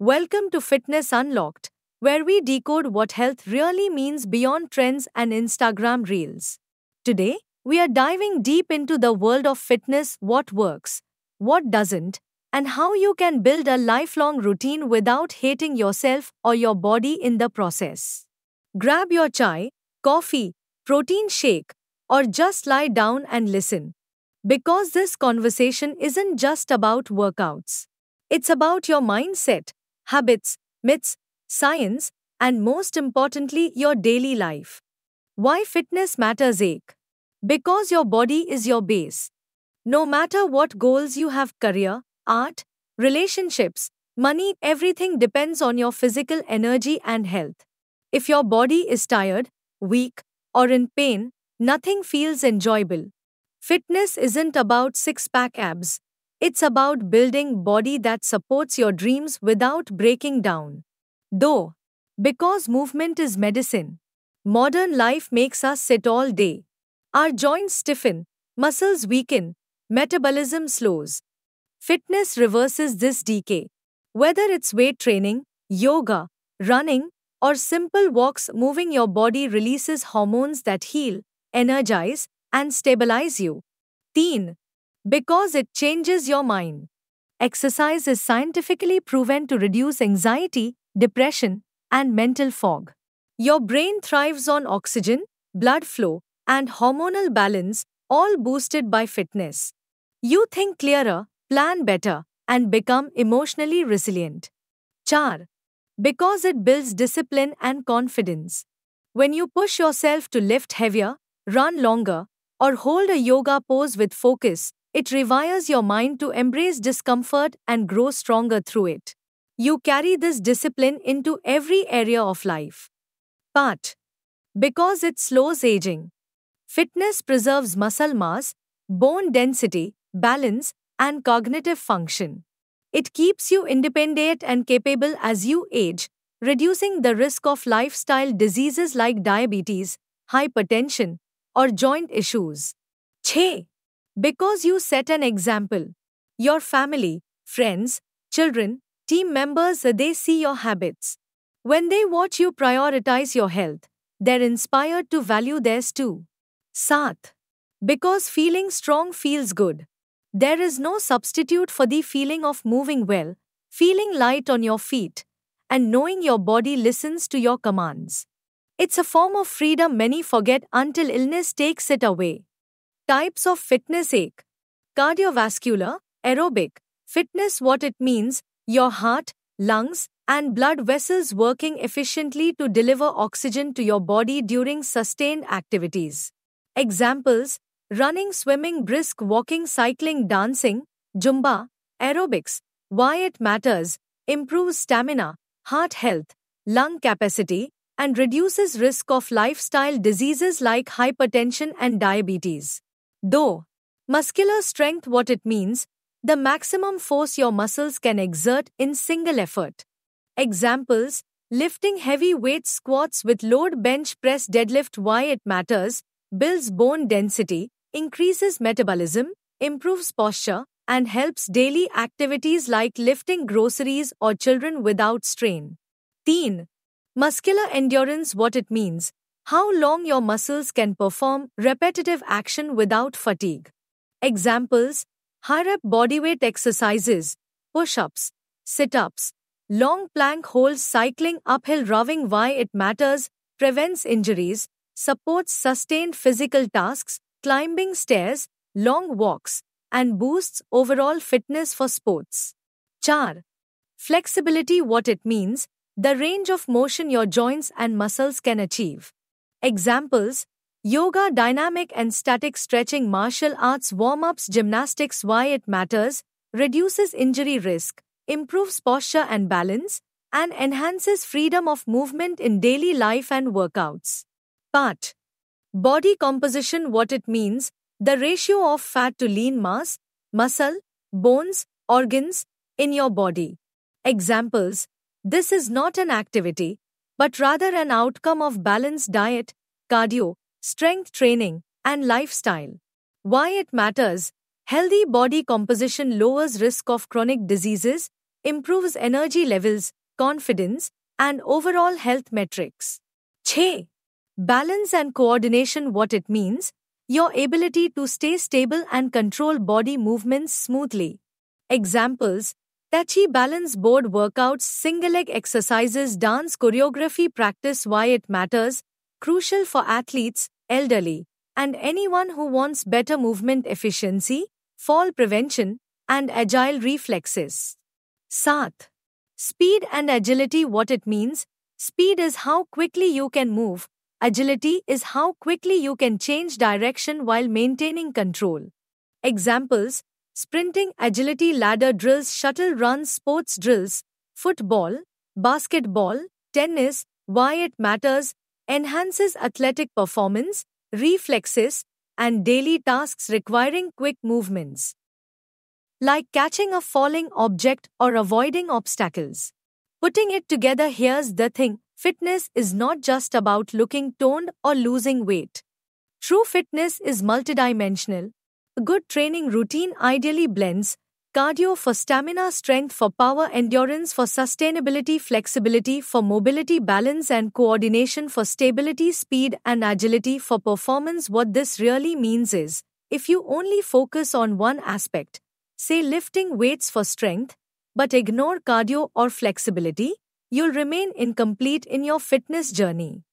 Welcome to Fitness Unlocked, where we decode what health really means beyond trends and Instagram reels. Today, we are diving deep into the world of fitness, what works, what doesn't, and how you can build a lifelong routine without hating yourself or your body in the process. Grab your chai, coffee, protein shake, or just lie down and listen. Because this conversation isn't just about workouts. It's about your mindset, habits, myths, science, and most importantly, your daily life. Why fitness matters ache? Because your body is your base. No matter what goals you have career, art, relationships, money, everything depends on your physical energy and health. If your body is tired, weak, or in pain, nothing feels enjoyable. Fitness isn't about six-pack abs. It's about building body that supports your dreams without breaking down. Though, because movement is medicine, modern life makes us sit all day. Our joints stiffen, muscles weaken, metabolism slows. Fitness reverses this decay. Whether it's weight training, yoga, running, or simple walks, moving your body releases hormones that heal, energize, and stabilize you. Teen. Because it changes your mind. Exercise is scientifically proven to reduce anxiety, depression, and mental fog. Your brain thrives on oxygen, blood flow, and hormonal balance, all boosted by fitness. You think clearer, plan better, and become emotionally resilient. Char. Because it builds discipline and confidence. When you push yourself to lift heavier, run longer, or hold a yoga pose with focus, it rewires your mind to embrace discomfort and grow stronger through it. You carry this discipline into every area of life. Part. Because it slows aging. Fitness preserves muscle mass, bone density, balance, and cognitive function. It keeps you independent and capable as you age, reducing the risk of lifestyle diseases like diabetes, hypertension, or joint issues. Che. Because you set an example. Your family, friends, children, team members, they see your habits. When they watch you prioritize your health, they're inspired to value theirs too. Saath. Because feeling strong feels good. There is no substitute for the feeling of moving well, feeling light on your feet, and knowing your body listens to your commands. It's a form of freedom many forget until illness takes it away. Types of fitness ache. Cardiovascular, aerobic, fitness what it means, your heart, lungs, and blood vessels working efficiently to deliver oxygen to your body during sustained activities. Examples, running, swimming, brisk walking, cycling, dancing, Zumba, aerobics. Why it matters, improves stamina, heart health, lung capacity, and reduces risk of lifestyle diseases like hypertension and diabetes. Though, muscular strength what it means, the maximum force your muscles can exert in single effort. Examples, lifting heavy weights, squats with load, bench press, deadlift. Why it matters, builds bone density, increases metabolism, improves posture, and helps daily activities like lifting groceries or children without strain. Teen. Muscular endurance what it means, how long your muscles can perform repetitive action without fatigue. Examples, high-rep bodyweight exercises, push-ups, sit-ups, long plank holds, cycling, uphill rowing. Why it matters, prevents injuries, supports sustained physical tasks, climbing stairs, long walks, and boosts overall fitness for sports. Char. Flexibility what it means, the range of motion your joints and muscles can achieve. Examples, yoga, dynamic and static stretching, martial arts, warm-ups, gymnastics. Why it matters, reduces injury risk, improves posture and balance, and enhances freedom of movement in daily life and workouts. Part. Body composition what it means, the ratio of fat to lean mass, muscle, bones, organs, in your body. Examples, this is not an activity, but rather an outcome of balanced diet, cardio, strength training, and lifestyle. Why it matters, healthy body composition lowers risk of chronic diseases, improves energy levels, confidence, and overall health metrics. 6. Balance and coordination. What it means: your ability to stay stable and control body movements smoothly. Examples: Tai Chi balance board workouts, single leg exercises, dance choreography practice. Why it matters: crucial for athletes, elderly, and anyone who wants better movement efficiency, fall prevention, and agile reflexes. 7. Speed and agility. What it means: speed is how quickly you can move, agility is how quickly you can change direction while maintaining control. Examples: sprinting agility, ladder drills, shuttle runs, sports drills, football, basketball, tennis. Why it matters: enhances athletic performance, reflexes, and daily tasks requiring quick movements, like catching a falling object or avoiding obstacles. Putting it together, here's the thing: fitness is not just about looking toned or losing weight. True fitness is multidimensional. A good training routine ideally blends cardio for stamina, strength for power, endurance for sustainability, flexibility for mobility, balance and coordination for stability, speed and agility for performance. What this really means is, if you only focus on one aspect, say lifting weights for strength, but ignore cardio or flexibility, you'll remain incomplete in your fitness journey.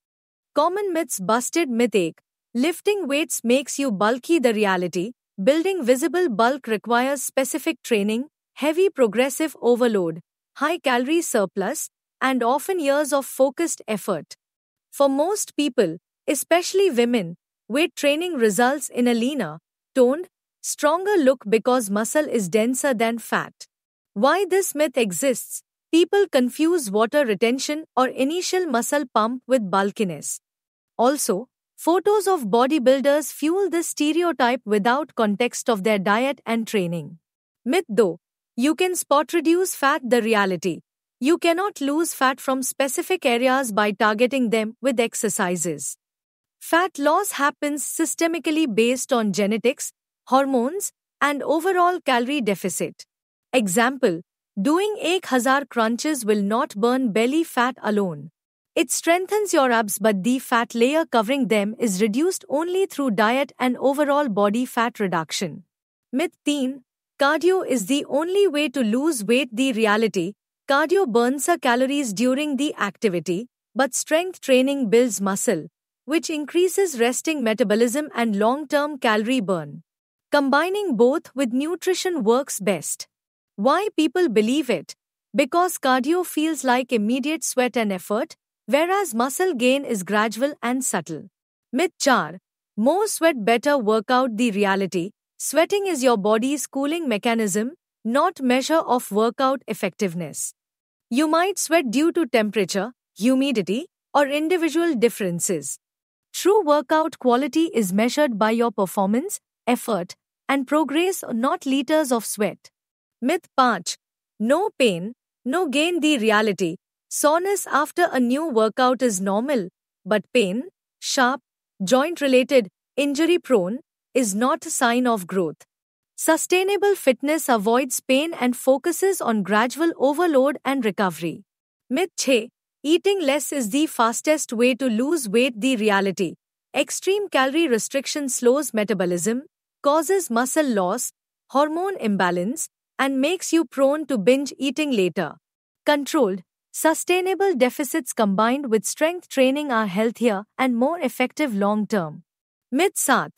Common myths busted. Myth 8: lifting weights makes you bulky. The reality: building visible bulk requires specific training, heavy progressive overload, high calorie surplus, and often years of focused effort. For most people, especially women, weight training results in a leaner, toned, stronger look because muscle is denser than fat. Why this myth exists: people confuse water retention or initial muscle pump with bulkiness. Also, photos of bodybuilders fuel this stereotype without context of their diet and training. Myth though: you can spot reduce fat. The reality: you cannot lose fat from specific areas by targeting them with exercises. Fat loss happens systemically based on genetics, hormones, and overall calorie deficit. Example: doing 1000 crunches will not burn belly fat alone. It strengthens your abs, but the fat layer covering them is reduced only through diet and overall body fat reduction. Myth 13: cardio is the only way to lose weight. The reality: cardio burns calories during the activity, but strength training builds muscle, which increases resting metabolism and long-term calorie burn. Combining both with nutrition works best. Why people believe it: because cardio feels like immediate sweat and effort, whereas muscle gain is gradual and subtle. Myth 4: more sweat better workout. The reality: sweating is your body's cooling mechanism, not measure of workout effectiveness. You might sweat due to temperature, humidity, or individual differences. True workout quality is measured by your performance, effort, and progress, not liters of sweat. Myth 5: no pain, no gain. The reality: soreness after a new workout is normal, but pain, sharp, joint-related, injury-prone, is not a sign of growth. Sustainable fitness avoids pain and focuses on gradual overload and recovery. Myth 6: eating less is the fastest way to lose weight. The reality: extreme calorie restriction slows metabolism, causes muscle loss, hormone imbalance, and makes you prone to binge eating later. Controlled, sustainable deficits combined with strength training are healthier and more effective long-term. Myth 7: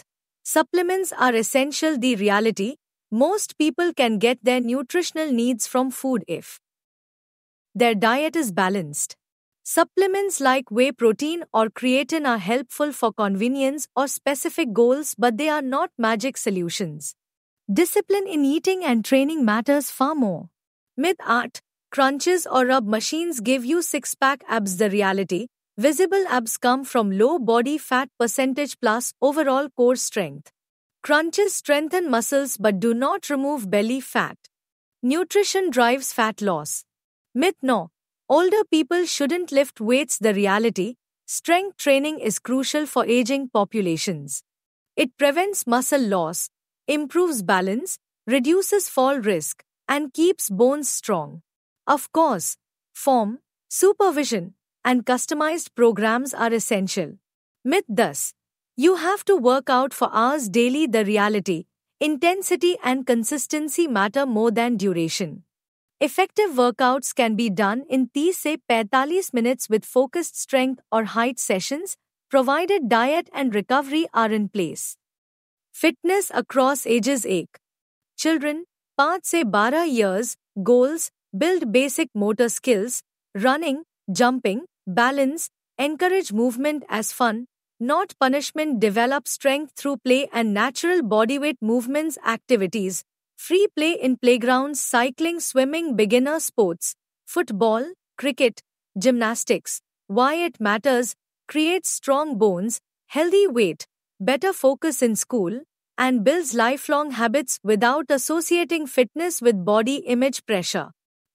supplements are essential. The reality: most people can get their nutritional needs from food if their diet is balanced. Supplements like whey protein or creatine are helpful for convenience or specific goals, but they are not magic solutions. Discipline in eating and training matters far more. Myth 8: crunches or rub machines give you six-pack abs. The reality: visible abs come from low body fat percentage plus overall core strength. Crunches strengthen muscles but do not remove belly fat. Nutrition drives fat loss. Myth 9: older people shouldn't lift weights. The reality: strength training is crucial for aging populations. It prevents muscle loss, improves balance, reduces fall risk, and keeps bones strong. Of course, Form, supervision, and customized programs are essential. Myth thus: you have to work out for hours daily. The reality, intensity and consistency matter more than duration. Effective workouts can be done in 30 से 45 minutes with focused strength or height sessions, provided diet and recovery are in place. Fitness across ages. 1. Children, 5 से 12 years, goals, build basic motor skills, running, jumping, balance, encourage movement as fun, not punishment, develop strength through play and natural bodyweight movements activities, free play in playgrounds, cycling, swimming, beginner sports, football, cricket, gymnastics. Why it matters: creates strong bones, healthy weight, better focus in school, and builds lifelong habits without associating fitness with body image pressure.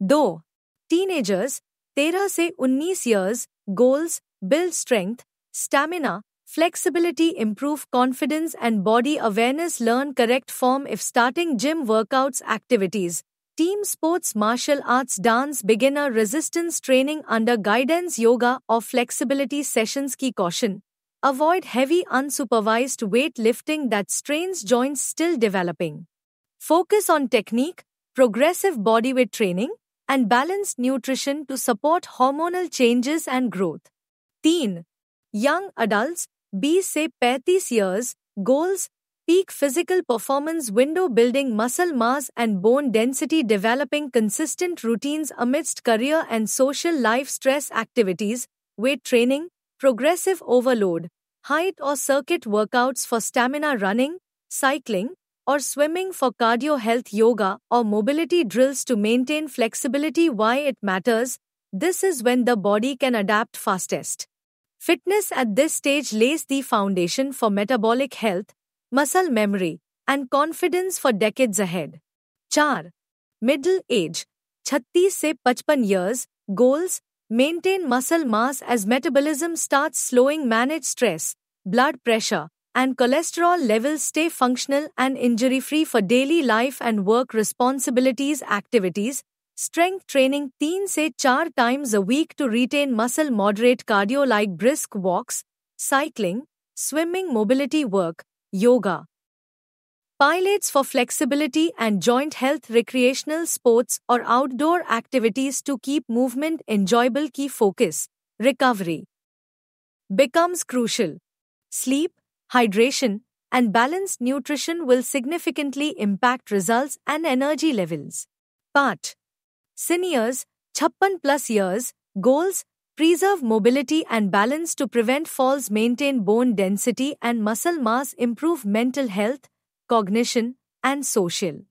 2. Teenagers, 13 से 19 years, goals, build strength, stamina, flexibility, improve confidence and body awareness, learn correct form if starting gym workouts activities, team sports, martial arts, dance, beginner resistance training under guidance, yoga or flexibility sessions. Key caution: avoid heavy unsupervised weight lifting that strains joints still developing. Focus on technique, progressive bodyweight training, and balanced nutrition to support hormonal changes and growth. 3. Young adults, 20 से 35 years, goals, peak physical performance window, building muscle mass and bone density, developing consistent routines amidst career and social life stress activities, weight training, progressive overload, height or circuit workouts for stamina, running, cycling, or swimming for cardio, health, yoga or mobility drills to maintain flexibility. Why it matters: this is when the body can adapt fastest. Fitness at this stage lays the foundation for metabolic health, muscle memory, and confidence for decades ahead. 4. Middle age, 36 से 55 years, goals, maintain muscle mass as metabolism starts slowing, manage stress, blood pressure, and cholesterol levels, stay functional and injury-free for daily life and work responsibilities. Activities, strength training 3 से 4 times a week to retain muscle, moderate cardio like brisk walks, cycling, swimming, mobility work, yoga. Pilates for flexibility and joint health, recreational sports or outdoor activities to keep movement enjoyable. Key focus: recovery becomes crucial. Sleep, hydration, and balanced nutrition will significantly impact results and energy levels. Part. Seniors, 56+ years, goals, preserve mobility and balance to prevent falls, maintain bone density and muscle mass, improve mental health, cognition, and social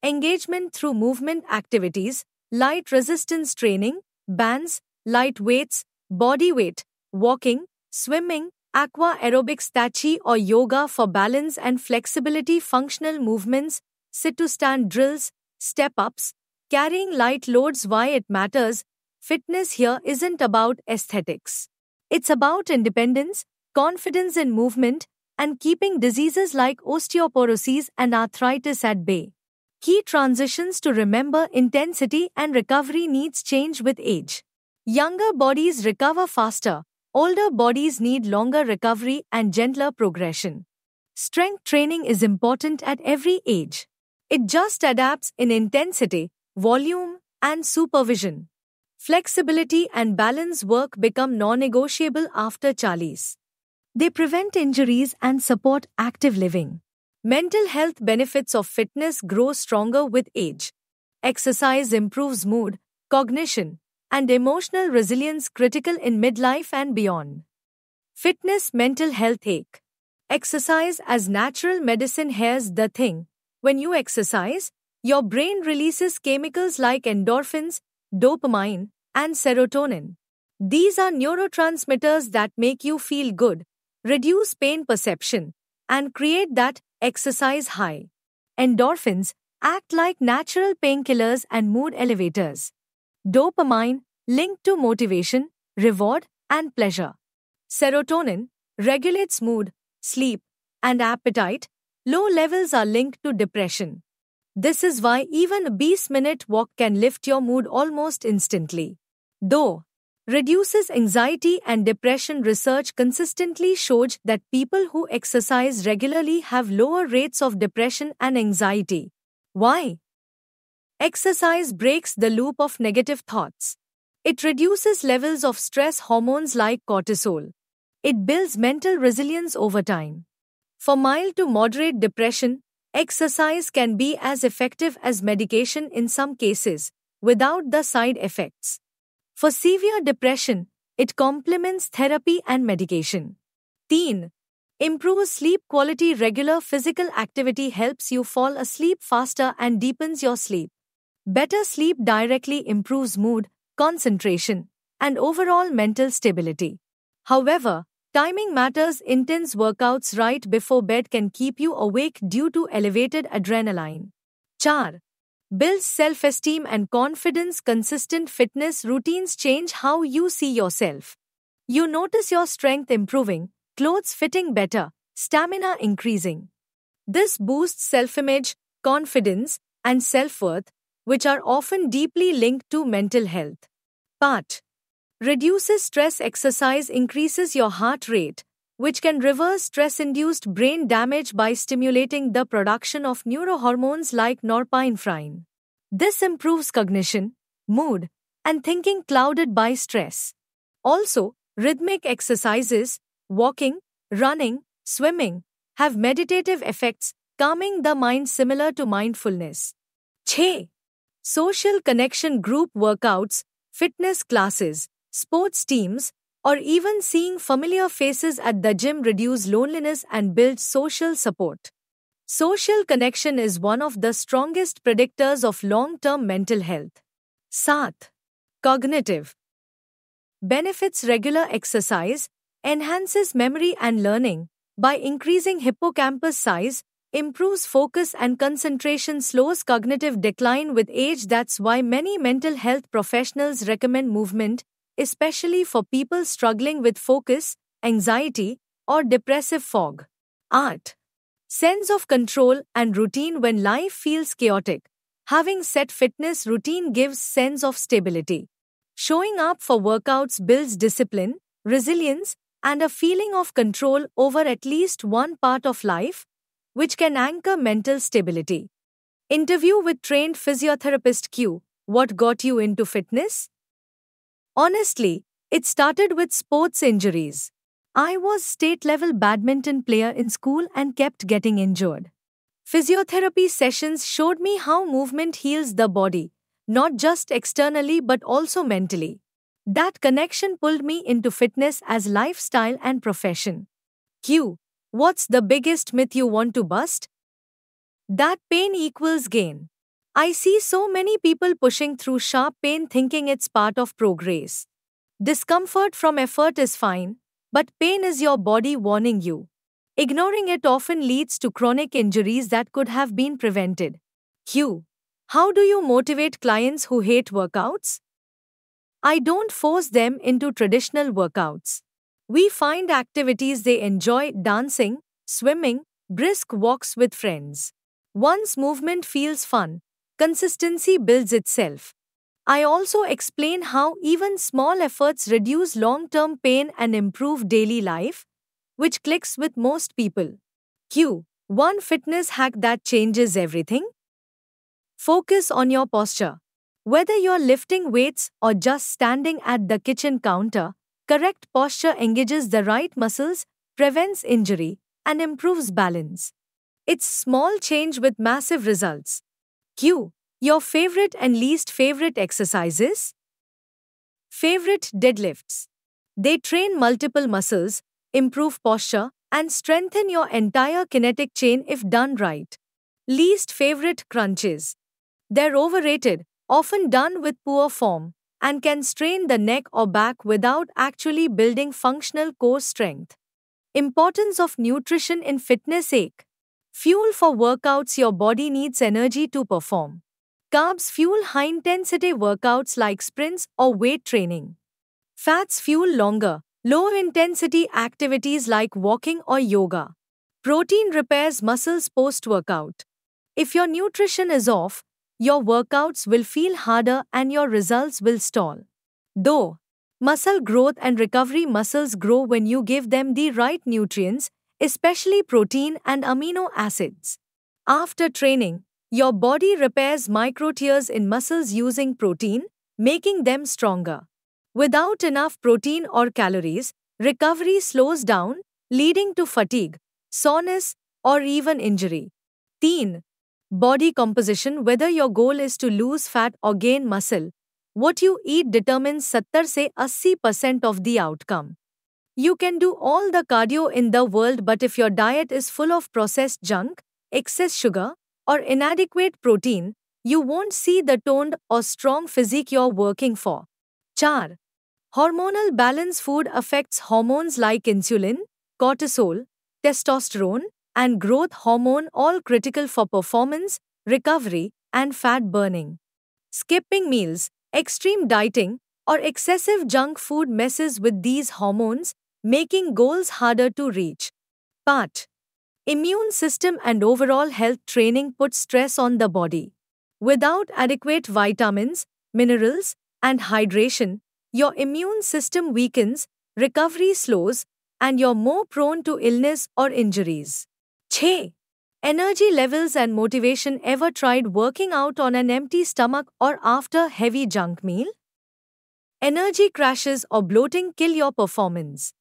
engagement through movement activities, light resistance training, bands, light weights, body weight, walking, swimming, aqua aerobics, tai chi or yoga for balance and flexibility, functional movements, sit to stand drills, step ups, carrying light loads. Why it matters: fitness here isn't about aesthetics. It's about independence, confidence in movement, and keeping diseases like osteoporosis and arthritis at bay. Key transitions to remember: intensity and recovery needs change with age. Younger bodies recover faster, older bodies need longer recovery and gentler progression. Strength training is important at every age. It just adapts in intensity, volume, and supervision. Flexibility and balance work become non-negotiable after 40. They prevent injuries and support active living. Mental health benefits of fitness grow stronger with age. Exercise improves mood, cognition, and emotional resilience, critical in midlife and beyond. Fitness, mental health. Exercise as natural medicine. Here's the thing: when you exercise, your brain releases chemicals like endorphins, dopamine, and serotonin. These are neurotransmitters that make you feel good, reduce pain perception, and create that exercise high. Endorphins act like natural painkillers and mood elevators. Dopamine, linked to motivation, reward, and pleasure. Serotonin regulates mood, sleep, and appetite. Low levels are linked to depression. This is why even a 20-minute walk can lift your mood almost instantly. Though reduces anxiety and depression, research consistently shows that people who exercise regularly have lower rates of depression and anxiety. Why? Exercise breaks the loop of negative thoughts. It reduces levels of stress hormones like cortisol. It builds mental resilience over time. For mild to moderate depression, exercise can be as effective as medication in some cases, without the side effects. For severe depression, it complements therapy and medication. 3. Improves sleep quality. Regular physical activity helps you fall asleep faster and deepens your sleep. Better sleep directly improves mood, concentration, and overall mental stability. However, timing matters. Intense workouts right before bed can keep you awake due to elevated adrenaline. 4. Builds self-esteem and confidence. Consistent fitness routines change how you see yourself. You notice your strength improving, clothes fitting better, stamina increasing. This boosts self-image, confidence, and self-worth, which are often deeply linked to mental health. Part. Reduces stress. Exercise increases your heart rate, which can reverse stress-induced brain damage by stimulating the production of neurohormones like norepinephrine. This improves cognition, mood, and thinking clouded by stress. Also, rhythmic exercises, walking, running, swimming, have meditative effects, calming the mind similar to mindfulness. 6. Social connection. Group workouts, fitness classes, sports teams, or even seeing familiar faces at the gym reduce loneliness and build social support. Social connection is one of the strongest predictors of long-term mental health. 7. Cognitive benefits. Regular exercise enhances memory and learning by increasing hippocampus size, improves focus and concentration, slows cognitive decline with age. That's why many mental health professionals recommend movement, especially for people struggling with focus, anxiety, or depressive fog. 8. Sense of control and routine. When life feels chaotic, having set fitness routine gives sense of stability. Showing up for workouts builds discipline, resilience, and a feeling of control over at least one part of life, which can anchor mental stability. Interview with trained physiotherapist. Q. What got you into fitness? Honestly, it started with sports injuries. I was state-level badminton player in school and kept getting injured. Physiotherapy sessions showed me how movement heals the body, not just externally but also mentally. That connection pulled me into fitness as lifestyle and profession. Q. What's the biggest myth you want to bust? That pain equals gain. I see so many people pushing through sharp pain thinking it's part of progress. Discomfort from effort is fine, but pain is your body warning you. Ignoring it often leads to chronic injuries that could have been prevented. Q. How do you motivate clients who hate workouts? I don't force them into traditional workouts. We find activities they enjoy: dancing, swimming, brisk walks with friends. Once movement feels fun, consistency builds itself. I also explain how even small efforts reduce long-term pain and improve daily life, which clicks with most people. Q. One fitness hack that changes everything? Focus on your posture. Whether you're lifting weights or just standing at the kitchen counter, correct posture engages the right muscles, prevents injury, and improves balance. It's small change with massive results. Q. Your favorite and least favorite exercises? Favorite: deadlifts. They train multiple muscles, improve posture, and strengthen your entire kinetic chain if done right. Least favorite: crunches. They're overrated, often done with poor form, and can strain the neck or back without actually building functional core strength. Importance of nutrition in fitness. Fuel for workouts. Your body needs energy to perform. Carbs fuel high-intensity workouts like sprints or weight training. Fats fuel longer, low-intensity activities like walking or yoga. Protein repairs muscles post-workout. If your nutrition is off, your workouts will feel harder and your results will stall. Though, muscle growth and recovery muscles grow when you give them the right nutrients, especially protein and amino acids. After training, your body repairs micro tears in muscles using protein, making them stronger. Without enough protein or calories, recovery slows down, leading to fatigue, soreness, or even injury. 3. Body composition. Whether your goal is to lose fat or gain muscle, what you eat determines 70 से 80% of the outcome. You can do all the cardio in the world, but if your diet is full of processed junk, excess sugar, or inadequate protein, you won't see the toned or strong physique you're working for. 4. Hormonal balance. Food affects hormones like insulin, cortisol, testosterone, and growth hormone, all critical for performance, recovery, and fat burning. Skipping meals, extreme dieting, or excessive junk food messes with these hormones, making goals harder to reach. Part. Immune system and overall health. Training puts stress on the body. Without adequate vitamins, minerals, and hydration, your immune system weakens, recovery slows, and you're more prone to illness or injuries. 6. Energy levels and motivation. Ever tried working out on an empty stomach or after heavy junk meal? Energy crashes or bloating kill your performance.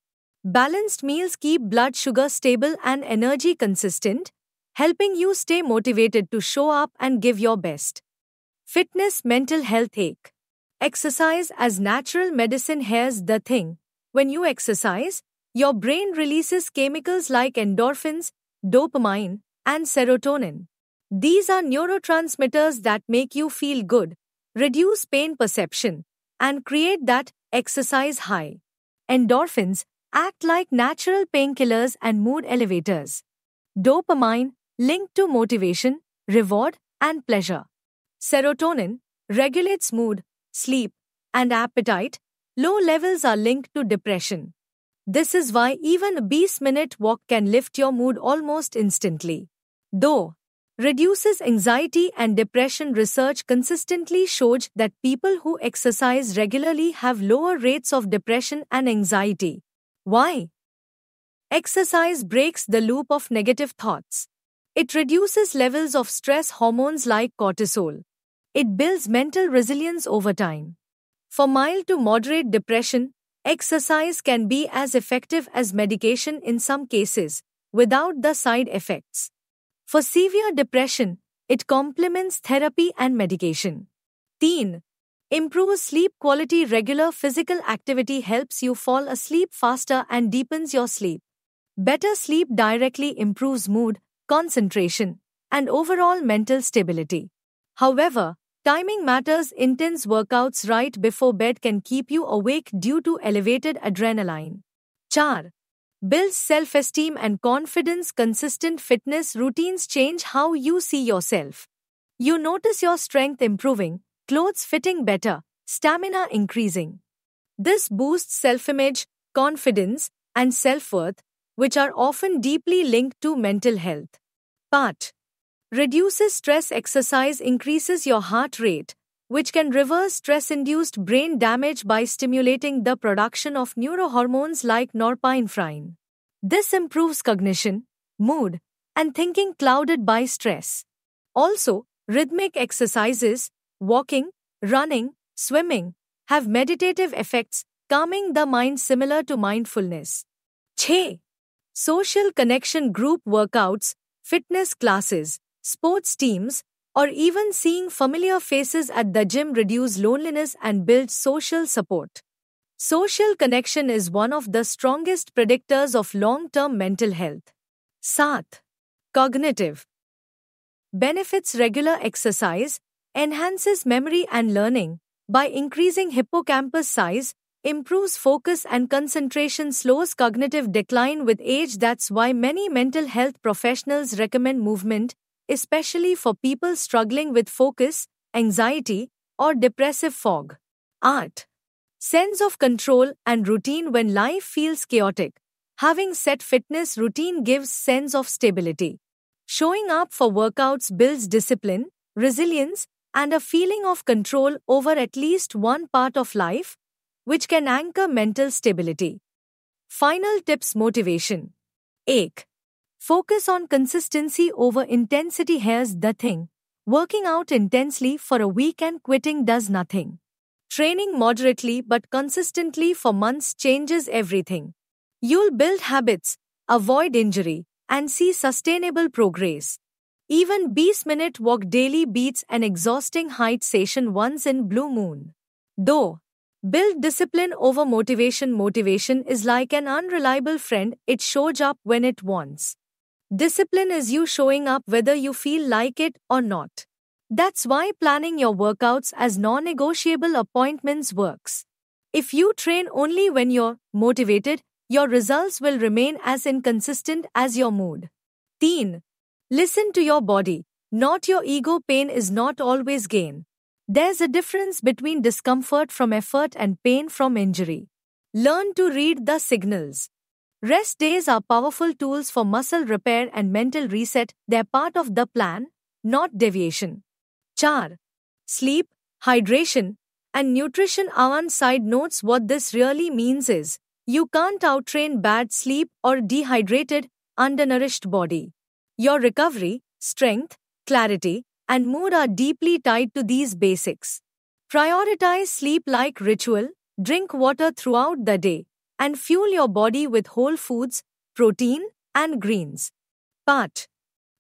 Balanced meals keep blood sugar stable and energy consistent, helping you stay motivated to show up and give your best. Fitness. Mental health. Ache. Exercise as natural medicine. Here's the thing. When you exercise, your brain releases chemicals like endorphins, dopamine, and serotonin. These are neurotransmitters that make you feel good, reduce pain perception, and create that exercise high. Endorphins act like natural painkillers and mood elevators. Dopamine, linked to motivation, reward, and pleasure. Serotonin regulates mood, sleep, and appetite. Low levels are linked to depression. This is why even a 20-minute walk can lift your mood almost instantly. Though, reduces anxiety and depression. Research consistently shows that people who exercise regularly have lower rates of depression and anxiety. Why? Exercise breaks the loop of negative thoughts. It reduces levels of stress hormones like cortisol. It builds mental resilience over time. For mild to moderate depression, exercise can be as effective as medication in some cases, without the side effects. For severe depression, it complements therapy and medication. 3. Improves sleep quality. Regular physical activity helps you fall asleep faster and deepens your sleep. Better sleep directly improves mood, concentration, and overall mental stability. However, timing matters. Intense workouts right before bed can keep you awake due to elevated adrenaline. 4. Builds self-esteem and confidence. Consistent fitness routines change how you see yourself. You notice your strength improving, clothes fitting better, stamina increasing. This boosts self-image, confidence, and self-worth, which are often deeply linked to mental health. Part. Reduces stress. Exercise increases your heart rate, which can reverse stress-induced brain damage by stimulating the production of neurohormones like norepinephrine. This improves cognition, mood, and thinking clouded by stress. Also, rhythmic exercises, walking, running, swimming, have meditative effects, calming the mind similar to mindfulness. 6. Social connection. Group workouts, fitness classes, sports teams, or even seeing familiar faces at the gym reduce loneliness and build social support. Social connection is one of the strongest predictors of long-term mental health. 7. Cognitive benefits. Regular exercise enhances memory and learning by increasing hippocampus size, improves focus and concentration, slows cognitive decline with age. That's why many mental health professionals recommend movement, especially for people struggling with focus, anxiety, or depressive fog. 8. Sense of control and routine. When life feels chaotic, having set fitness routine gives sense of stability. Showing up for workouts builds discipline, resilience, and a feeling of control over at least one part of life, which can anchor mental stability. Final tips: motivation. 8. Focus on consistency over intensity. Here's the thing: working out intensely for a week and quitting does nothing. Training moderately but consistently for months changes everything. You'll build habits, avoid injury, and see sustainable progress. Even 20-minute walk daily beats an exhausting height session once in blue moon. Though, build discipline over motivation. Motivation is like an unreliable friend, it shows up when it wants. Discipline is you showing up whether you feel like it or not. That's why planning your workouts as non-negotiable appointments works. If you train only when you're motivated, your results will remain as inconsistent as your mood. 10. Listen to your body, not your ego. Pain is not always gain. There's a difference between discomfort from effort and pain from injury. Learn to read the signals. Rest days are powerful tools for muscle repair and mental reset. They're part of the plan, not deviation. 4. Sleep, hydration, and nutrition. On side notes, what this really means is, you can't outtrain bad sleep or dehydrated, undernourished body. Your recovery, strength, clarity, and mood are deeply tied to these basics. Prioritize sleep like ritual, drink water throughout the day, and fuel your body with whole foods, protein, and greens. Part.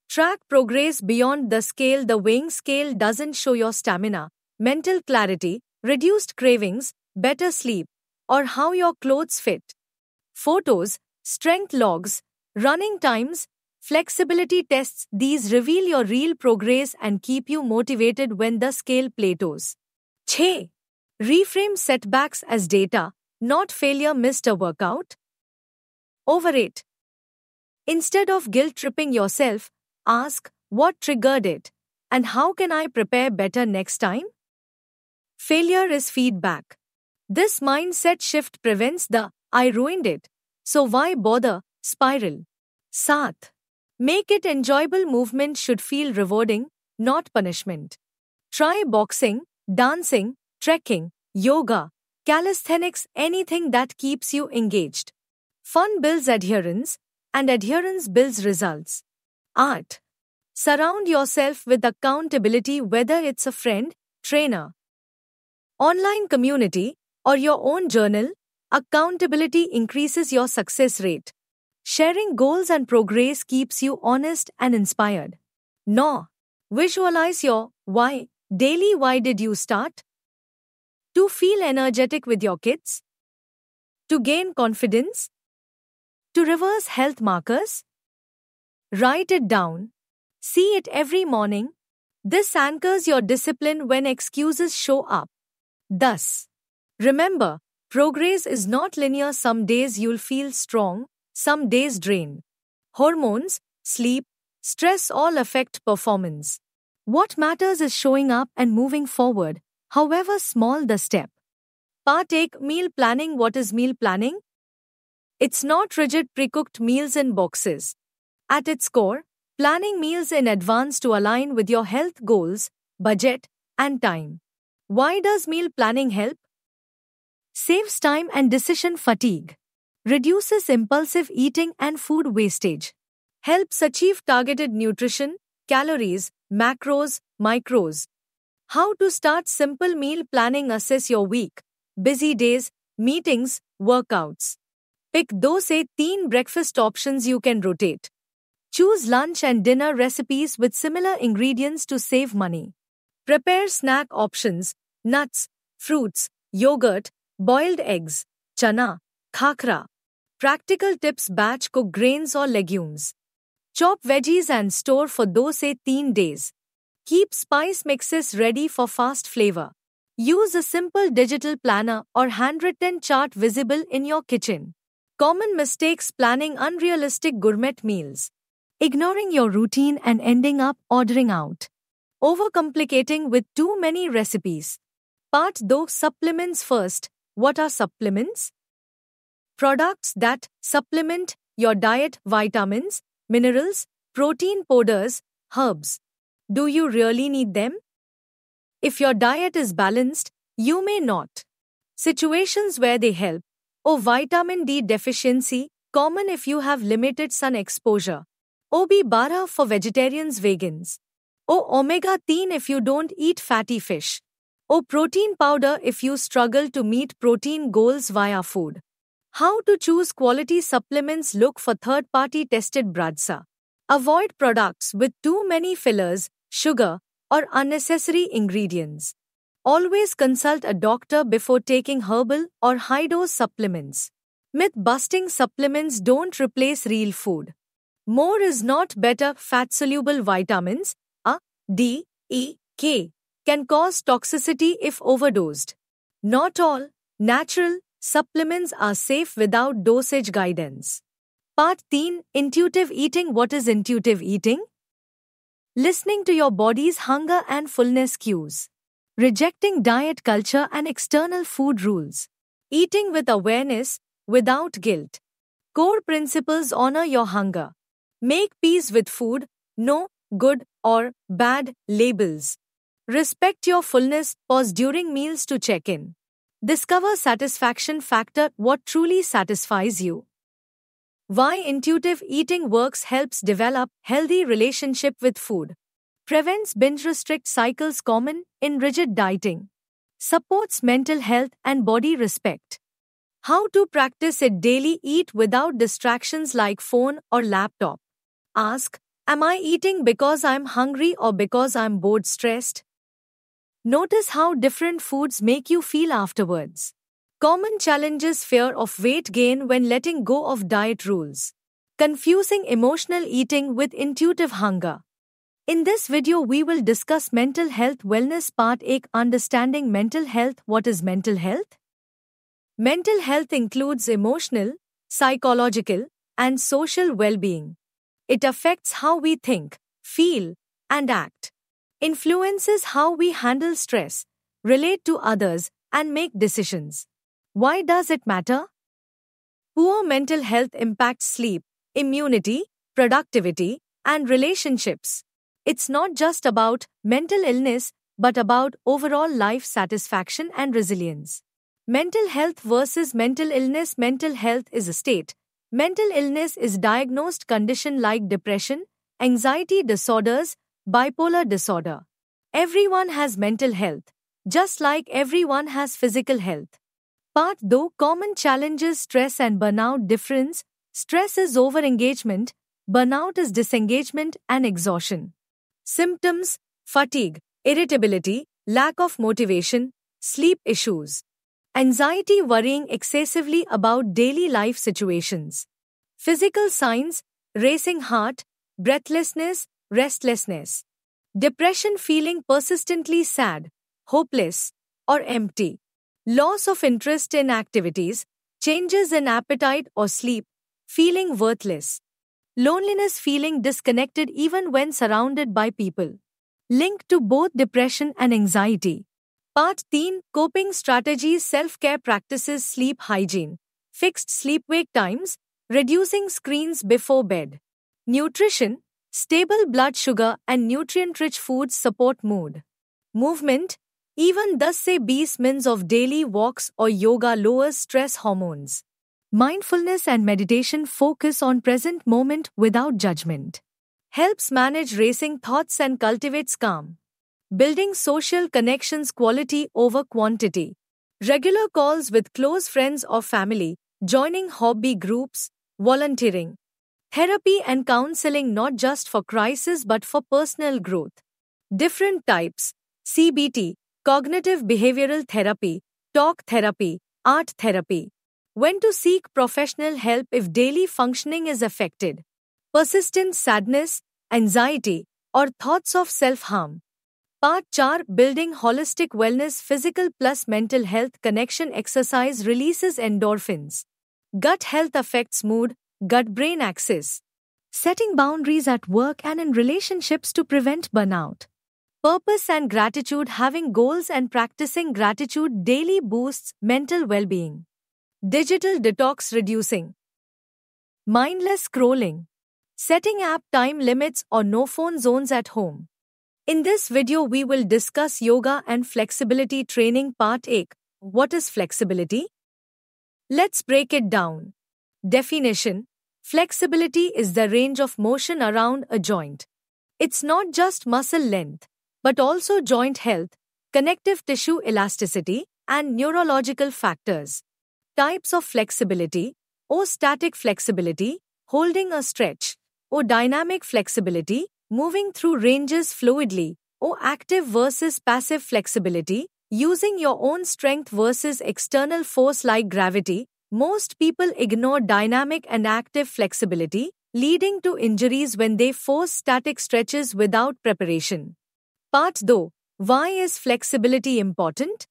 Track progress beyond the scale. The weighing scale doesn't show your stamina, mental clarity, reduced cravings, better sleep, or how your clothes fit. Photos, strength logs, running times, flexibility tests, these reveal your real progress and keep you motivated when the scale plateaus. 6. Reframe setbacks as data, not failure. Missed a workout? Over it. Instead of guilt-tripping yourself, ask, what triggered it? And how can I prepare better next time? Failure is feedback. This mindset shift prevents the I ruined it, so why bother spiral. 7. Make it enjoyable. Movement should feel rewarding, not punishment. Try boxing, dancing, trekking, yoga, calisthenics, anything that keeps you engaged. Fun builds adherence, and adherence builds results. 8. Surround yourself with accountability, whether it's a friend, trainer, online community, or your own journal. Accountability increases your success rate. Sharing goals and progress keeps you honest and inspired. No. Visualize your why daily. Why did you start? To feel energetic with your kids? To gain confidence? To reverse health markers? Write it down. See it every morning. This anchors your discipline when excuses show up. Thus, remember, progress is not linear. Some days you'll feel strong, some days drained. Hormones, sleep, stress all affect performance. What matters is showing up and moving forward, however small the step. Part 8. Meal planning. What is meal planning? It's not rigid pre-cooked meals in boxes. At its core, planning meals in advance to align with your health goals, budget, and time. Why does meal planning help? Saves time and decision fatigue. Reduces impulsive eating and food wastage. Helps achieve targeted nutrition, calories, macros, micros. How to start simple meal planning. Assess your week, busy days, meetings, workouts. Pick those 18 breakfast options you can rotate. Choose lunch and dinner recipes with similar ingredients to save money. Prepare snack options, nuts, fruits, yogurt, boiled eggs, chana, khakra. Practical tips: batch cook grains or legumes. Chop veggies and store for those 18 days. Keep spice mixes ready for fast flavor. Use a simple digital planner or handwritten chart visible in your kitchen. Common mistakes: planning unrealistic gourmet meals. Ignoring your routine and ending up ordering out. Overcomplicating with too many recipes. Part 2. Supplements. First, what are supplements? Products that supplement your diet: vitamins, minerals, protein powders, herbs. Do you really need them? If your diet is balanced, you may not. Situations where they help. O vitamin D deficiency, common if you have limited sun exposure. OB12 for vegetarians vegans. O omega-3 if you don't eat fatty fish. O protein powder if you struggle to meet protein goals via food. How to choose quality supplements? Look for third-party tested brands. Avoid products with too many fillers, sugar, or unnecessary ingredients. Always consult a doctor before taking herbal or high-dose supplements. Myth-busting supplements don't replace real food. More is not better. Fat-soluble vitamins, A, D, E, K, can cause toxicity if overdosed. Not all natural supplements are safe without dosage guidance. Part 3. Intuitive eating. What is intuitive eating? Listening to your body's hunger and fullness cues. Rejecting diet culture and external food rules. Eating with awareness, without guilt. Core principles. Honor your hunger. Make peace with food, no good or bad labels. Respect your fullness. Pause during meals to check in. Discover satisfaction factor. What truly satisfies you. Why intuitive eating works. Helps develop healthy relationship with food. Prevents binge-restrict cycles common in rigid dieting. Supports mental health and body respect. How to practice it daily. Eat without distractions like phone or laptop. Ask, am I eating because I'm hungry or because I'm bored, stressed? Notice how different foods make you feel afterwards. Common challenges. Fear of weight gain when letting go of diet rules. Confusing emotional eating with intuitive hunger. In this video we will discuss mental health wellness part 1. Understanding mental health. What is mental health? Mental health includes emotional, psychological, and social well-being. It affects how we think, feel, and act. Influences how we handle stress, relate to others, and make decisions. Why does it matter? Poor mental health impacts sleep, immunity, productivity, and relationships. It's not just about mental illness, but about overall life satisfaction and resilience. Mental health versus mental illness. Mental health is a state. Mental illness is diagnosed condition like depression, anxiety disorders, bipolar disorder. Everyone has mental health, just like everyone has physical health. Part 2. Common challenges. Stress and burnout difference. Stress is overengagement, burnout is disengagement and exhaustion. Symptoms: fatigue, irritability, lack of motivation, sleep issues. Anxiety, worrying excessively about daily life situations. Physical signs: racing heart, breathlessness, restlessness. Depression, feeling persistently sad, hopeless, or empty. Loss of interest in activities, changes in appetite or sleep, feeling worthless. Loneliness, feeling disconnected even when surrounded by people. Linked to both depression and anxiety. Part 3. Coping strategies. Self-care practices. Sleep hygiene. Fixed sleep-wake times. Reducing screens before bed. Nutrition. Stable blood sugar and nutrient-rich foods support mood. Movement. Even thus say 20 minutes of daily walks or yoga lowers stress hormones. Mindfulness and meditation. Focus on present moment without judgment. Helps manage racing thoughts and cultivates calm. Building social connections. Quality over quantity. Regular calls with close friends or family. Joining hobby groups. Volunteering. Therapy and counseling, not just for crisis but for personal growth. Different types: CBT, cognitive behavioral therapy, talk therapy, art therapy. When to seek professional help if daily functioning is affected. Persistent sadness, anxiety, or thoughts of self-harm. Part 4. Building holistic wellness. Physical plus mental health connection. Exercise releases endorphins. Gut health affects mood, gut-brain axis. Setting boundaries at work and in relationships to prevent burnout. Purpose and gratitude. Having goals and practicing gratitude daily boosts mental well-being. Digital detox. Reducing mindless scrolling. setting app time limits or no phone zones at home. In this video, we will discuss yoga and flexibility training part 8. What is flexibility? Let's break it down. Definition: flexibility is the range of motion around a joint. It's not just muscle length, but also joint health, connective tissue elasticity, and neurological factors. Types of flexibility: O static flexibility, holding a stretch; O dynamic flexibility, moving through ranges fluidly; O active versus passive flexibility, using your own strength versus external force like gravity. Most people ignore dynamic and active flexibility, leading to injuries when they force static stretches without preparation. Part 2. Why is flexibility important?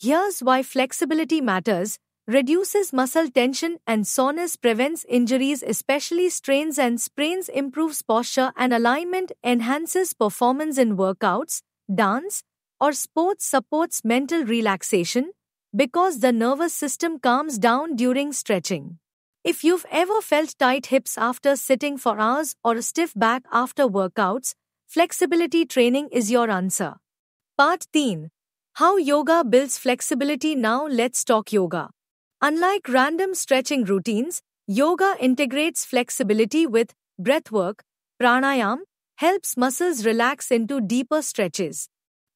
Here's why flexibility matters. Reduces muscle tension and soreness, prevents injuries especially strains and sprains, improves posture and alignment, enhances performance in workouts, dance, or sports, supports mental relaxation, because the nervous system calms down during stretching. If you've ever felt tight hips after sitting for hours or a stiff back after workouts, flexibility training is your answer. Part 3. How yoga builds flexibility. Now let's talk yoga. Unlike random stretching routines, yoga integrates flexibility with breathwork. Pranayam helps muscles relax into deeper stretches.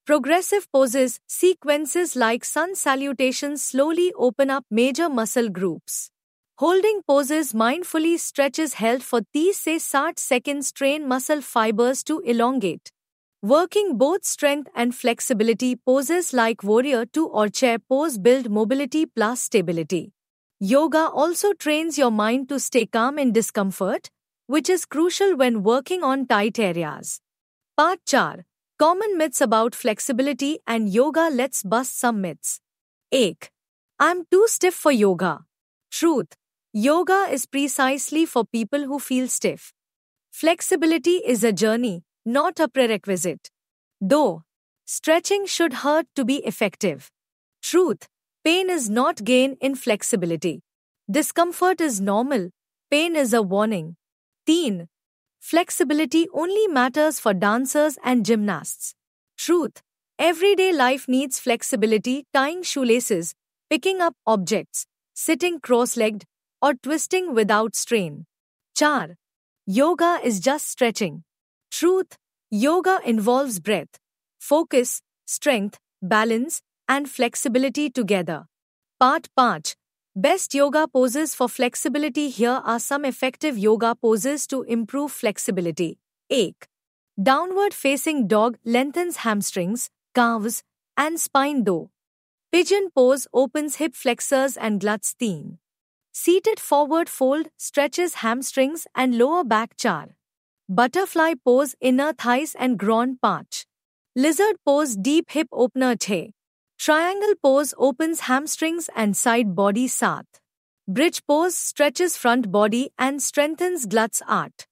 Progressive poses, sequences like sun salutations slowly open up major muscle groups. Holding poses mindfully stretches held for 30 se 60 seconds train muscle fibers to elongate. Working both strength and flexibility poses like warrior 2 or chair pose build mobility plus stability. Yoga also trains your mind to stay calm in discomfort, which is crucial when working on tight areas. Part 4. Common myths about flexibility and yoga. Let's bust some myths. 1. I'm too stiff for yoga. Truth: yoga is precisely for people who feel stiff. Flexibility is a journey, not a prerequisite. Though stretching should hurt to be effective. Truth: pain is not gain in flexibility. Discomfort is normal, pain is a warning. 3. Flexibility only matters for dancers and gymnasts. Truth: everyday life needs flexibility, tying shoelaces, picking up objects, sitting cross-legged, or twisting without strain. 4. Yoga is just stretching. Truth: yoga involves breath, focus, strength, balance, and flexibility together. Part 5. Best yoga poses for flexibility. Here are some effective yoga poses to improve flexibility. 1. Downward facing dog lengthens hamstrings, calves, and spine. 2. Pigeon pose opens hip flexors and glutes. 3. Seated forward fold stretches hamstrings and lower back. 4. Butterfly pose inner thighs and groin part. Lizard pose deep hip opener. 6. Triangle pose opens hamstrings and side body. 7. Bridge pose stretches front body and strengthens glutes. 8.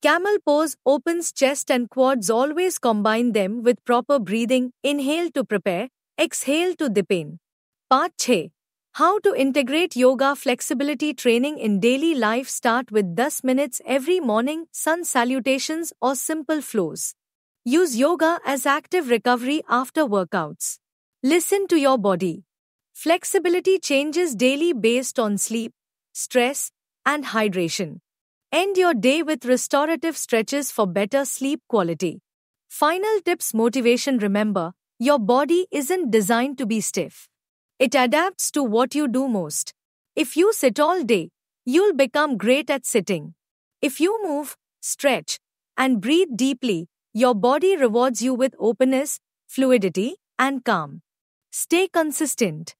Camel pose opens chest and quads. Always combine them with proper breathing. Inhale to prepare, exhale to deepen. Part 6. How to integrate yoga flexibility training in daily life. Start with 10 minutes every morning, sun salutations or simple flows. Use yoga as active recovery after workouts. Listen to your body. Flexibility changes daily based on sleep, stress, and hydration. End your day with restorative stretches for better sleep quality. Final tips: motivation. Remember, your body isn't designed to be stiff. It adapts to what you do most. If you sit all day, you'll become great at sitting. If you move, stretch, and breathe deeply, your body rewards you with openness, fluidity, and calm. Stay consistent.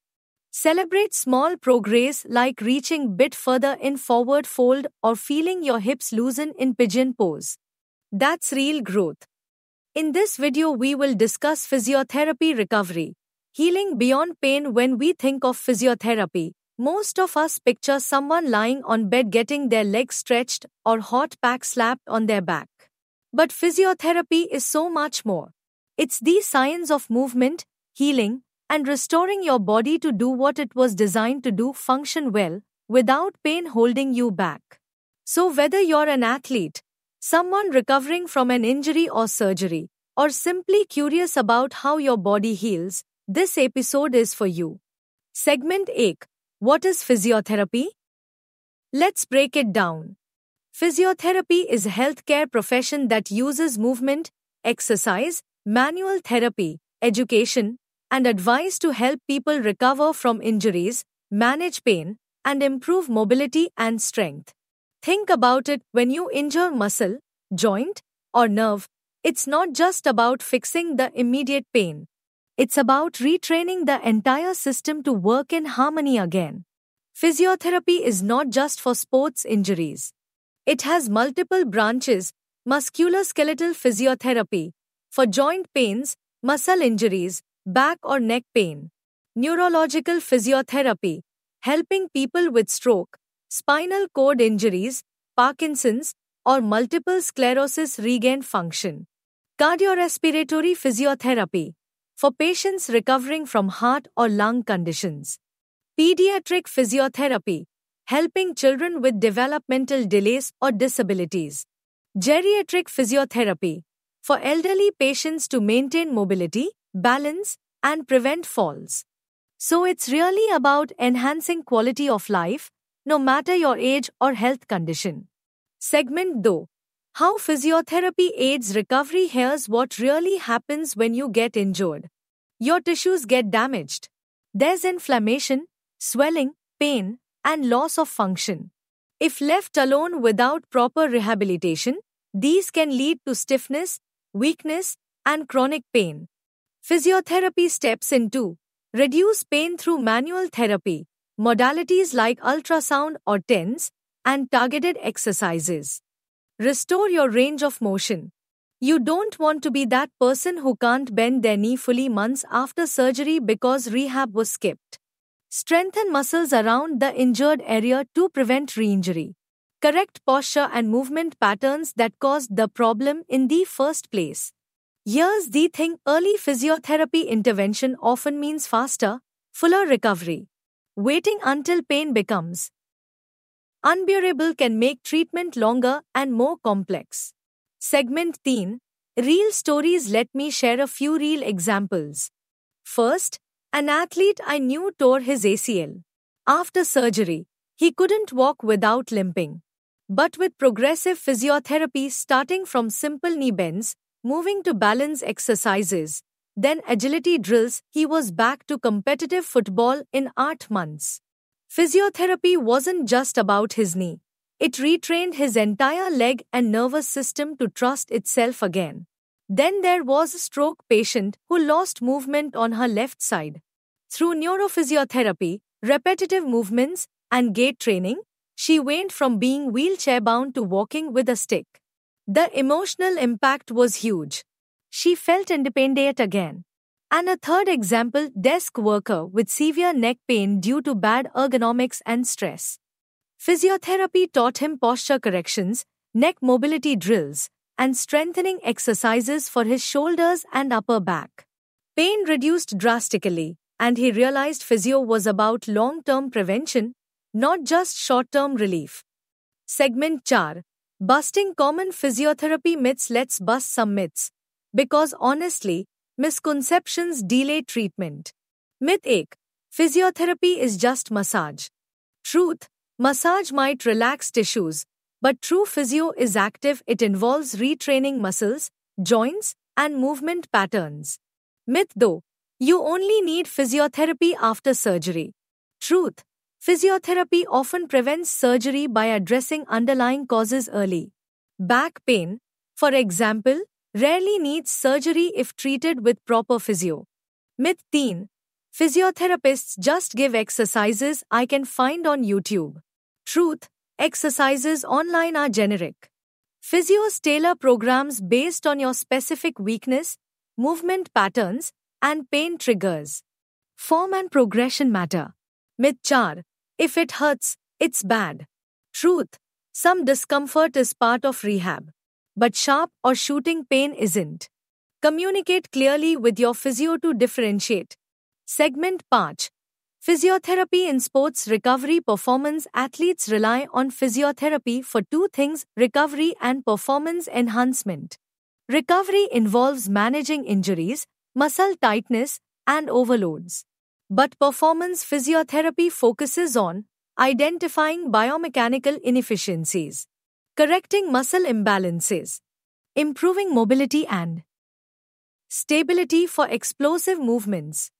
Celebrate small progress like reaching bit further in forward fold or feeling your hips loosen in pigeon pose. That's real growth. In this video, we will discuss physiotherapy recovery. Healing beyond pain. When we think of physiotherapy, most of us picture someone lying on bed getting their legs stretched or hot pack slapped on their back. But physiotherapy is so much more. It's the science of movement, healing, and restoring your body to do what it was designed to do: function well, without pain holding you back. So, whether you're an athlete, someone recovering from an injury or surgery, or simply curious about how your body heals, this episode is for you. Segment 8. What is physiotherapy? Let's break it down. Physiotherapy is a healthcare profession that uses movement, exercise, manual therapy, education, and advice to help people recover from injuries, manage pain, and improve mobility and strength. Think about it: when you injure muscle, joint, or nerve, it's not just about fixing the immediate pain. It's about retraining the entire system to work in harmony again. Physiotherapy is not just for sports injuries. It has multiple branches: musculoskeletal physiotherapy, for joint pains, muscle injuries, back or neck pain; neurological physiotherapy, helping people with stroke, spinal cord injuries, Parkinson's, or multiple sclerosis regain function; cardiorespiratory physiotherapy, for patients recovering from heart or lung conditions; pediatric physiotherapy, helping children with developmental delays or disabilities; geriatric physiotherapy, for elderly patients to maintain mobility, balance, and prevent falls. So it's really about enhancing quality of life, no matter your age or health condition. Segment 2. How physiotherapy aids recovery. Here's what really happens when you get injured. Your tissues get damaged. There's inflammation, swelling, pain, and loss of function. If left alone without proper rehabilitation, these can lead to stiffness, weakness, and chronic pain. Physiotherapy steps in to reduce pain through manual therapy, modalities like ultrasound or TENS, and targeted exercises. Restore your range of motion. You don't want to be that person who can't bend their knee fully months after surgery because rehab was skipped. Strengthen muscles around the injured area to prevent re-injury. Correct posture and movement patterns that caused the problem in the first place. Here's the thing: early physiotherapy intervention often means faster, fuller recovery. Waiting until pain becomes unbearable can make treatment longer and more complex. Segment 3. Real stories. Let me share a few real examples. First, an athlete I knew tore his ACL. After surgery, he couldn't walk without limping. But with progressive physiotherapy, starting from simple knee bends, moving to balance exercises, then agility drills, he was back to competitive football in 8 months. Physiotherapy wasn't just about his knee. It retrained his entire leg and nervous system to trust itself again. Then there was a stroke patient who lost movement on her left side. Through neurophysiotherapy, repetitive movements, and gait training, she went from being wheelchair-bound to walking with a stick. The emotional impact was huge. She felt independent again. And a third example: desk worker with severe neck pain due to bad ergonomics and stress. Physiotherapy taught him posture corrections, neck mobility drills, and strengthening exercises for his shoulders and upper back. Pain reduced drastically, and he realized physio was about long-term prevention, not just short-term relief. Segment 4. Busting common physiotherapy myths. Let's bust some myths, because honestly, misconceptions delay treatment. Myth 8. Physiotherapy is just massage. Truth: massage might relax tissues, but true physio is active. It involves retraining muscles, joints, and movement patterns. Myth though: you only need physiotherapy after surgery. Truth: physiotherapy often prevents surgery by addressing underlying causes early. Back pain, for example, rarely needs surgery if treated with proper physio. Myth 3. Physiotherapists just give exercises I can find on YouTube. Truth: exercises online are generic. Physios tailor programs based on your specific weakness, movement patterns, and pain triggers. Form and progression matter. Myth 4. If it hurts, it's bad. Truth: some discomfort is part of rehab, but sharp or shooting pain isn't. Communicate clearly with your physio to differentiate. Segment 5. Physiotherapy in sports recovery performance. Athletes rely on physiotherapy for two things: recovery and performance enhancement. Recovery involves managing injuries, muscle tightness, and overloads. But performance physiotherapy focuses on identifying biomechanical inefficiencies, correcting muscle imbalances, improving mobility and stability for explosive movements.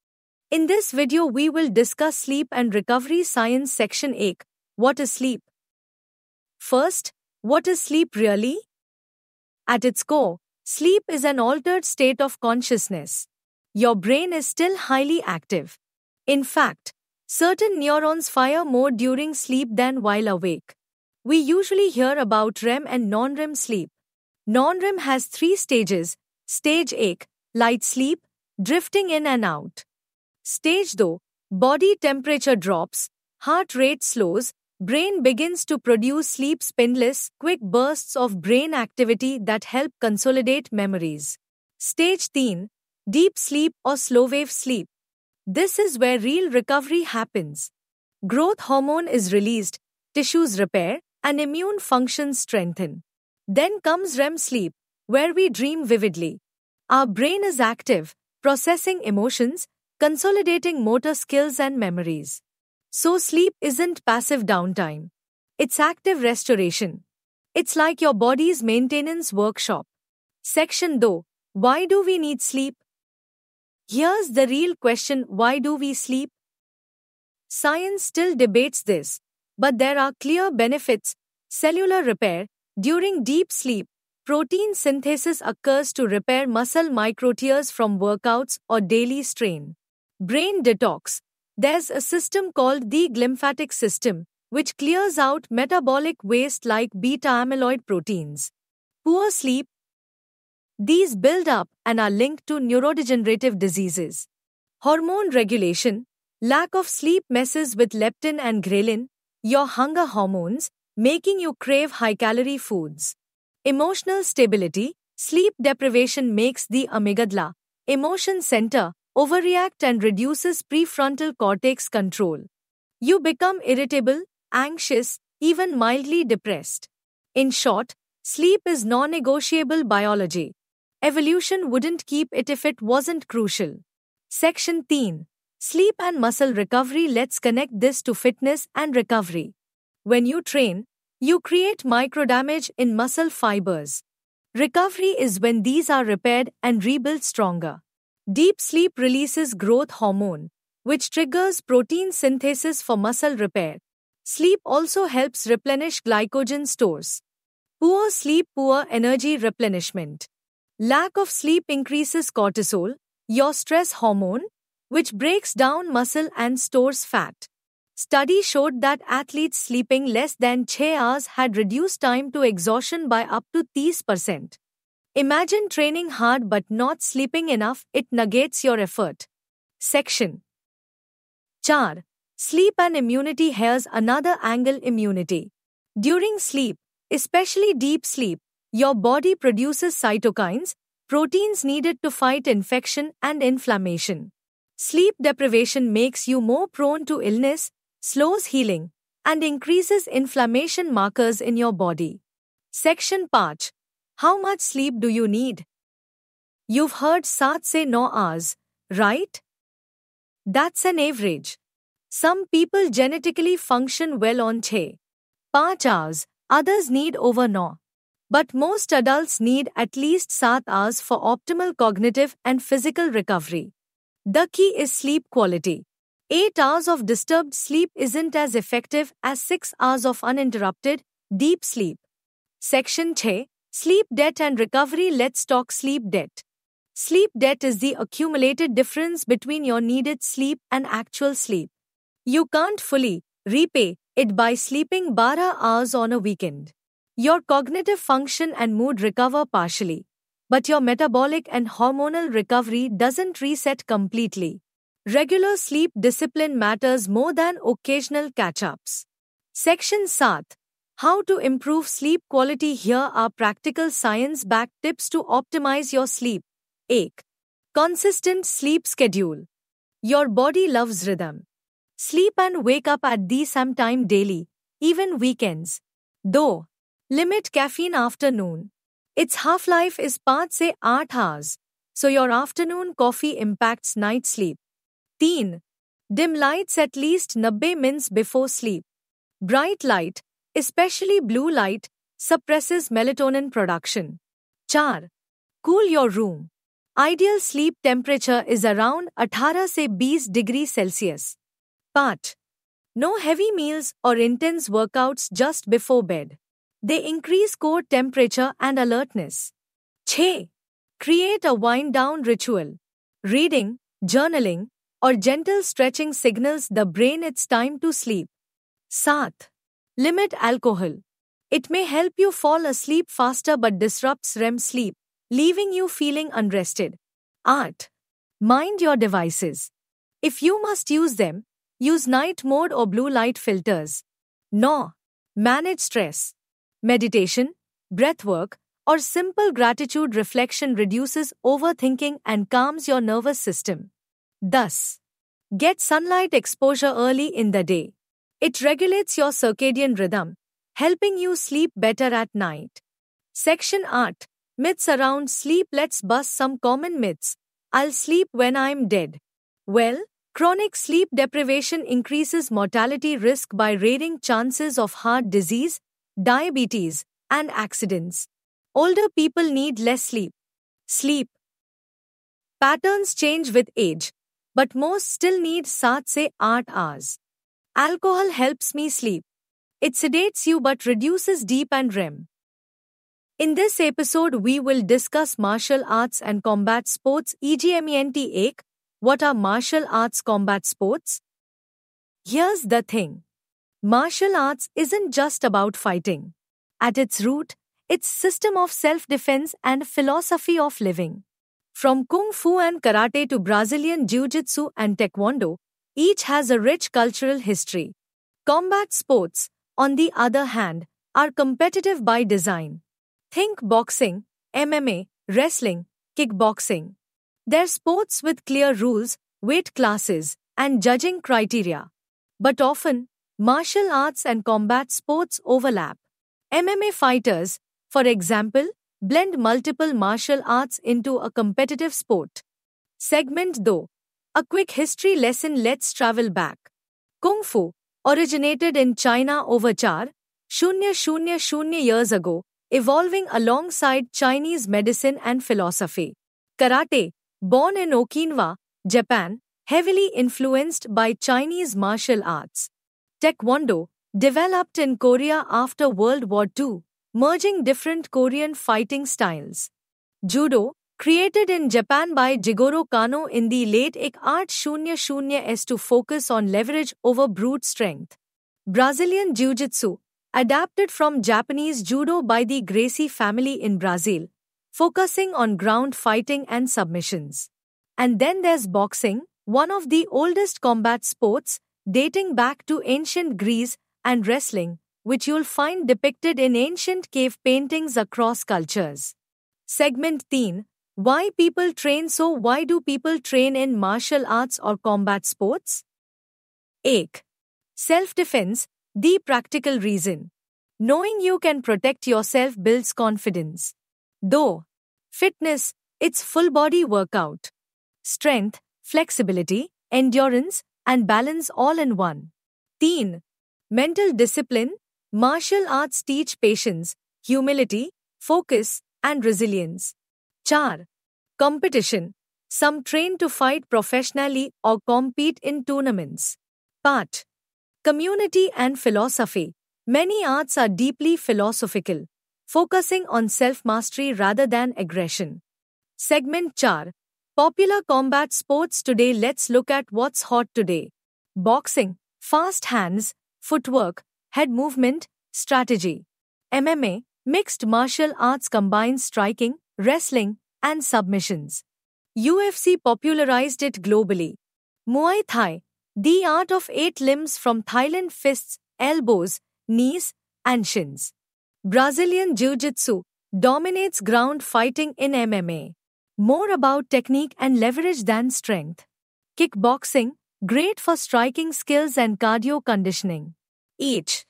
In this video, we will discuss sleep and recovery science. Section 8. What is sleep? First, what is sleep really? At its core, sleep is an altered state of consciousness. Your brain is still highly active. In fact, certain neurons fire more during sleep than while awake. We usually hear about REM and non-REM sleep. Non-REM has 3 stages: Stage 8, light sleep, drifting in and out. Stage 2, body temperature drops, heart rate slows, brain begins to produce sleep spindles, quick bursts of brain activity that help consolidate memories. Stage 3, deep sleep or slow wave sleep. This is where real recovery happens. Growth hormone is released, tissues repair, and immune functions strengthen. Then comes REM sleep, where we dream vividly. Our brain is active, processing emotions, consolidating motor skills and memories. So sleep isn't passive downtime. It's active restoration. It's like your body's maintenance workshop. Section 2. Why do we need sleep? Here's the real question: why do we sleep? Science still debates this, but there are clear benefits. Cellular repair. During deep sleep, protein synthesis occurs to repair muscle microtears from workouts or daily strain. Brain detox. There's a system called the glymphatic system, which clears out metabolic waste like beta-amyloid proteins. Poor sleep. These build up and are linked to neurodegenerative diseases. Hormone regulation. Lack of sleep messes with leptin and ghrelin, your hunger hormones, making you crave high-calorie foods. Emotional stability. Sleep deprivation makes the amygdala, emotion center, overreact and reduces prefrontal cortex control. You become irritable, anxious, even mildly depressed. In short, sleep is non-negotiable biology. Evolution wouldn't keep it if it wasn't crucial. Section 13. Sleep and muscle recovery. Let's connect this to fitness and recovery. When you train, you create microdamage in muscle fibers. Recovery is when these are repaired and rebuilt stronger. Deep sleep releases growth hormone, which triggers protein synthesis for muscle repair. Sleep also helps replenish glycogen stores. Poor sleep, poor energy replenishment. Lack of sleep increases cortisol, your stress hormone, which breaks down muscle and stores fat. Study showed that athletes sleeping less than 6 hours had reduced time to exhaustion by up to 30%. Imagine training hard but not sleeping enough, it negates your effort. Section 4. Sleep and immunity. Here's another angle: immunity. During sleep, especially deep sleep, your body produces cytokines, proteins needed to fight infection and inflammation. Sleep deprivation makes you more prone to illness, slows healing, and increases inflammation markers in your body. Section 5. How much sleep do you need? You've heard 7 se 9 hours, right? That's an average. Some people genetically function well on 5 hours, others need over 9. But most adults need at least 7 hours for optimal cognitive and physical recovery. The key is sleep quality. 8 hours of disturbed sleep isn't as effective as 6 hours of uninterrupted, deep sleep. Section 6. Sleep debt and recovery. Let's talk sleep debt. Sleep debt is the accumulated difference between your needed sleep and actual sleep. You can't fully repay it by sleeping 12 hours on a weekend. Your cognitive function and mood recover partially, but your metabolic and hormonal recovery doesn't reset completely. Regular sleep discipline matters more than occasional catch-ups. Section 7. How to improve sleep quality. Here are practical science-backed tips to optimize your sleep. 8. Consistent sleep schedule. Your body loves rhythm. Sleep and wake up at the same time daily, even weekends. 2. Limit caffeine after noon. Its half-life is 5 से 8 hours, so your afternoon coffee impacts night sleep. 3. Dim lights at least 90 minutes before sleep. Bright light, especially blue light, suppresses melatonin production. 4. Cool your room. Ideal sleep temperature is around 18 से 20 degrees Celsius. 5. No heavy meals or intense workouts just before bed. They increase core temperature and alertness. 6. Create a wind-down ritual. Reading, journaling, or gentle stretching signals the brain it's time to sleep. 7. Limit alcohol. It may help you fall asleep faster but disrupts REM sleep, leaving you feeling unrested. 8. Mind your devices. If you must use them, use night mode or blue light filters. 9. Manage stress. Meditation, breathwork, or simple gratitude reflection reduces overthinking and calms your nervous system. Thus, get sunlight exposure early in the day. It regulates your circadian rhythm, helping you sleep better at night. Section 8. Myths around sleep. Let's bust some common myths. I'll sleep when I'm dead. Well, chronic sleep deprivation increases mortality risk by raising chances of heart disease, diabetes, and accidents. Older people need less sleep. Sleep patterns change with age, but most still need 7 से 8 hours. Alcohol helps me sleep. It sedates you but reduces deep and REM. In this episode, we will discuss martial arts and combat sports. EGMENT 1. What are martial arts combat sports? Here's the thing. Martial arts isn't just about fighting. At its root, it's system of self-defense and philosophy of living. From Kung Fu and Karate to Brazilian Jiu-Jitsu and Taekwondo, each has a rich cultural history. Combat sports, on the other hand, are competitive by design. Think boxing, MMA, wrestling, kickboxing. They're sports with clear rules, weight classes, and judging criteria. But often, martial arts and combat sports overlap. MMA fighters, for example, blend multiple martial arts into a competitive sport. Segment 2. A quick history lesson. Let's travel back. Kung Fu originated in China over 4,000 years ago, evolving alongside Chinese medicine and philosophy. Karate, born in Okinawa, Japan, heavily influenced by Chinese martial arts. Taekwondo, developed in Korea after World War II, merging different Korean fighting styles. Judo, created in Japan by Jigoro Kano in the late 1800s to focus on leverage over brute strength. Brazilian Jiu-Jitsu, adapted from Japanese Judo by the Gracie family in Brazil, focusing on ground fighting and submissions. And then there's boxing, one of the oldest combat sports, dating back to ancient Greece, and wrestling, which you'll find depicted in ancient cave paintings across cultures. Segment 3. Why people train. So why do people train in martial arts or combat sports? 1. Self-defense, the practical reason. Knowing you can protect yourself builds confidence. 2. Fitness, it's full-body workout. Strength, flexibility, endurance, and balance all in one. 3. Mental discipline, martial arts teach patience, humility, focus, and resilience. 4. Competition, some train to fight professionally or compete in tournaments. 5. Community and philosophy, many arts are deeply philosophical, focusing on self-mastery rather than aggression. Segment 4. Popular combat sports today. Let's look at what's hot today. Boxing, fast hands, footwork, head movement, strategy. MMA, mixed martial arts combines striking, wrestling, and submissions. UFC popularized it globally. Muay Thai, the art of 8 limbs from Thailand fists, elbows, knees, and shins. Brazilian Jiu-Jitsu dominates ground fighting in MMA. More about technique and leverage than strength. Kickboxing, great for striking skills and cardio conditioning. H.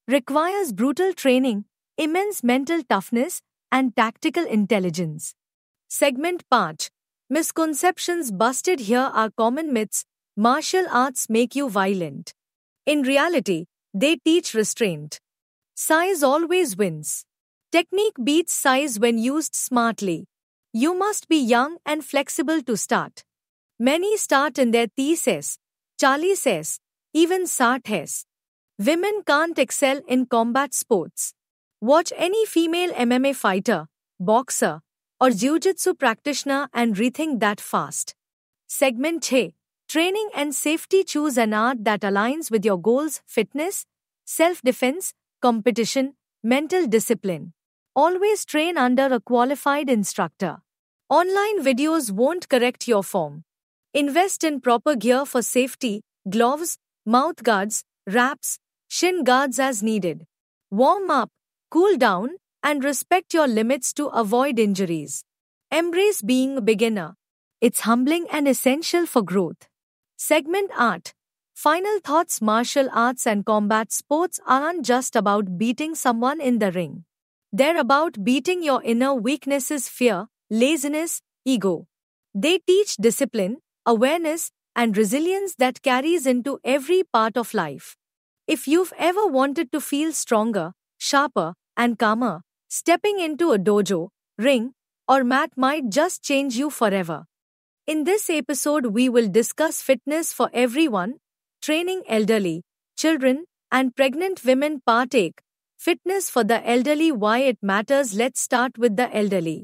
Requires brutal training, immense mental toughness, and tactical intelligence. Segment 5. Misconceptions busted. Here are common myths. Martial arts make you violent. In reality, they teach restraint. Size always wins. Technique beats size when used smartly. You must be young and flexible to start. Many start in their 30s, 40s, even 60s. Women can't excel in combat sports. Watch any female MMA fighter, boxer, or jiu-jitsu practitioner and rethink that fast. Segment 6. Training and safety. Choose an art that aligns with your goals: fitness, self-defense, competition, mental discipline. Always train under a qualified instructor. Online videos won't correct your form. Invest in proper gear for safety: gloves, mouth guards, wraps, shin guards as needed. Warm up, cool down, and respect your limits to avoid injuries. Embrace being a beginner. It's humbling and essential for growth. Segment 8. Final thoughts. Martial arts and combat sports aren't just about beating someone in the ring. They're about beating your inner weaknesses: fear, laziness, ego. They teach discipline, awareness, and resilience that carries into every part of life. If you've ever wanted to feel stronger, sharper, and calmer, stepping into a dojo, ring, or mat might just change you forever. In this episode, we will discuss fitness for everyone: training elderly, children, and pregnant women partake. Fitness for the elderly: why it matters. Let's start with the elderly.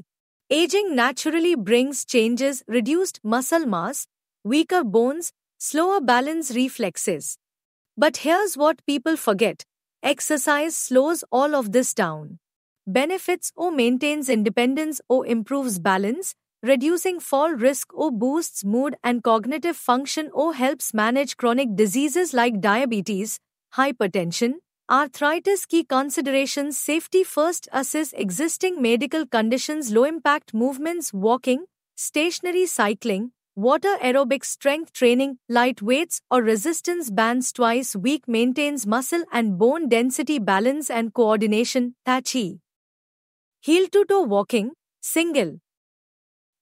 Aging naturally brings changes: reduced muscle mass, weaker bones, slower balance reflexes. But here's what people forget: exercise slows all of this down. Benefits: O maintains independence, O improves balance, reducing fall risk, O boosts mood and cognitive function, O helps manage chronic diseases like diabetes, hypertension, arthritis. Key considerations: safety first, assess existing medical conditions, low impact movements, walking, stationary cycling, water aerobics, strength training, light weights or resistance bands twice a week, maintains muscle and bone density, balance and coordination. Tai Chi. Heel to toe walking, single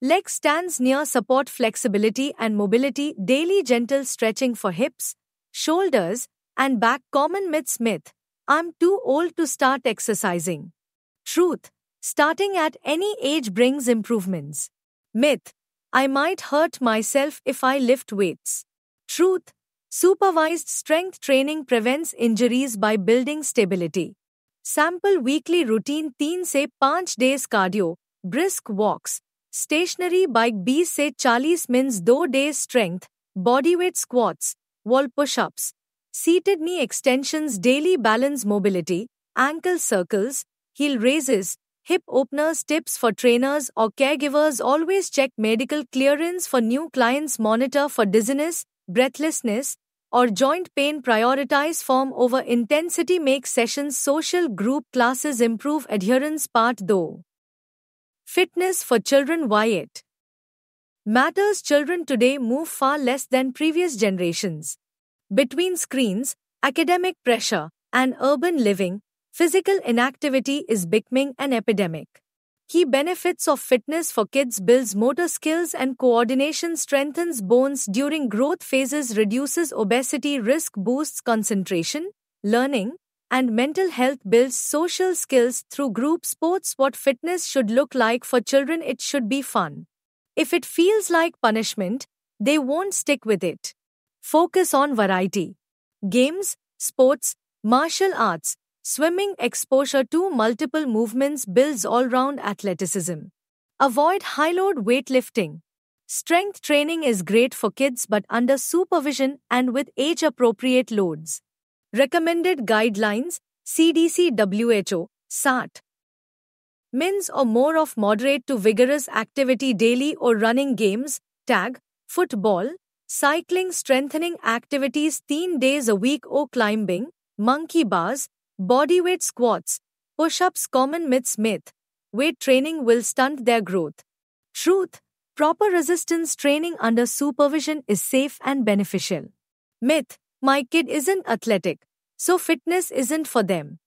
leg stands near support flexibility and mobility, daily gentle stretching for hips, shoulders, and back. Common myths. Myth: I'm too old to start exercising. Truth: starting at any age brings improvements. Myth: I might hurt myself if I lift weights. Truth: supervised strength training prevents injuries by building stability. Sample weekly routine: 3 से 5 days cardio, brisk walks, stationary bike, 20 से 40 minutes, 2 days strength, bodyweight squats, wall push-ups, seated knee extensions, daily balance, mobility, ankle circles, heel raises, hip openers. Tips for trainers or caregivers: always check medical clearance for new clients, monitor for dizziness, breathlessness, or joint pain, prioritize form over intensity, make sessions social. Group classes improve adherence. Part 2. Fitness for children: why it matters. Children today move far less than previous generations. Between screens, academic pressure, and urban living, physical inactivity is becoming an epidemic. Key benefits of fitness for kids: builds motor skills and coordination, strengthens bones during growth phases, reduces obesity risk, boosts concentration, learning, and mental health, builds social skills through group sports. What fitness should look like for children: it should be fun. If it feels like punishment, they won't stick with it. Focus on variety: games, sports, martial arts, swimming. Exposure to multiple movements builds all-round athleticism. Avoid high-load weightlifting. Strength training is great for kids but under supervision and with age-appropriate loads. Recommended guidelines: CDC, WHO, SAT. Mins or more of moderate to vigorous activity daily or running, games, tag, football, cycling. Strengthening activities 3 days a week or climbing, monkey bars, bodyweight squats, push-ups. Common myths. Myth: weight training will stunt their growth. Truth: Proper resistance training under supervision is safe and beneficial. Myth: my kid isn't athletic, so fitness isn't for them.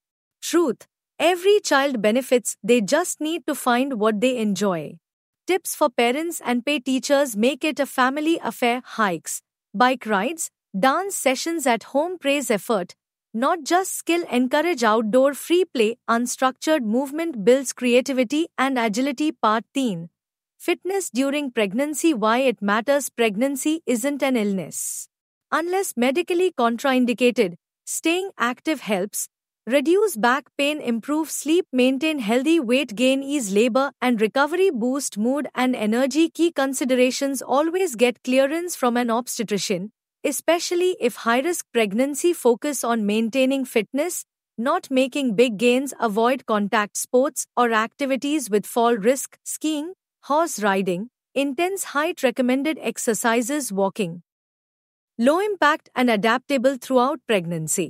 Truth: every child benefits, they just need to find what they enjoy. Tips for parents and pay teachers: make it a family affair. Hikes, bike rides, dance sessions at home praise effort, not just skill. Encourage outdoor free play. Unstructured movement builds creativity and agility. Part 13. Fitness during pregnancy: why it matters. Pregnancy isn't an illness. Unless medically contraindicated, staying active helps reduce back pain, improve sleep, maintain healthy weight gain, ease labor and recovery, boost mood and energy. Key considerations: always get clearance from an obstetrician, especially if high-risk pregnancy. Focus on maintaining fitness, not making big gains. Avoid contact sports or activities with fall risk: skiing, horse riding, intense height. Recommended exercises: walking, low impact and adaptable throughout pregnancy.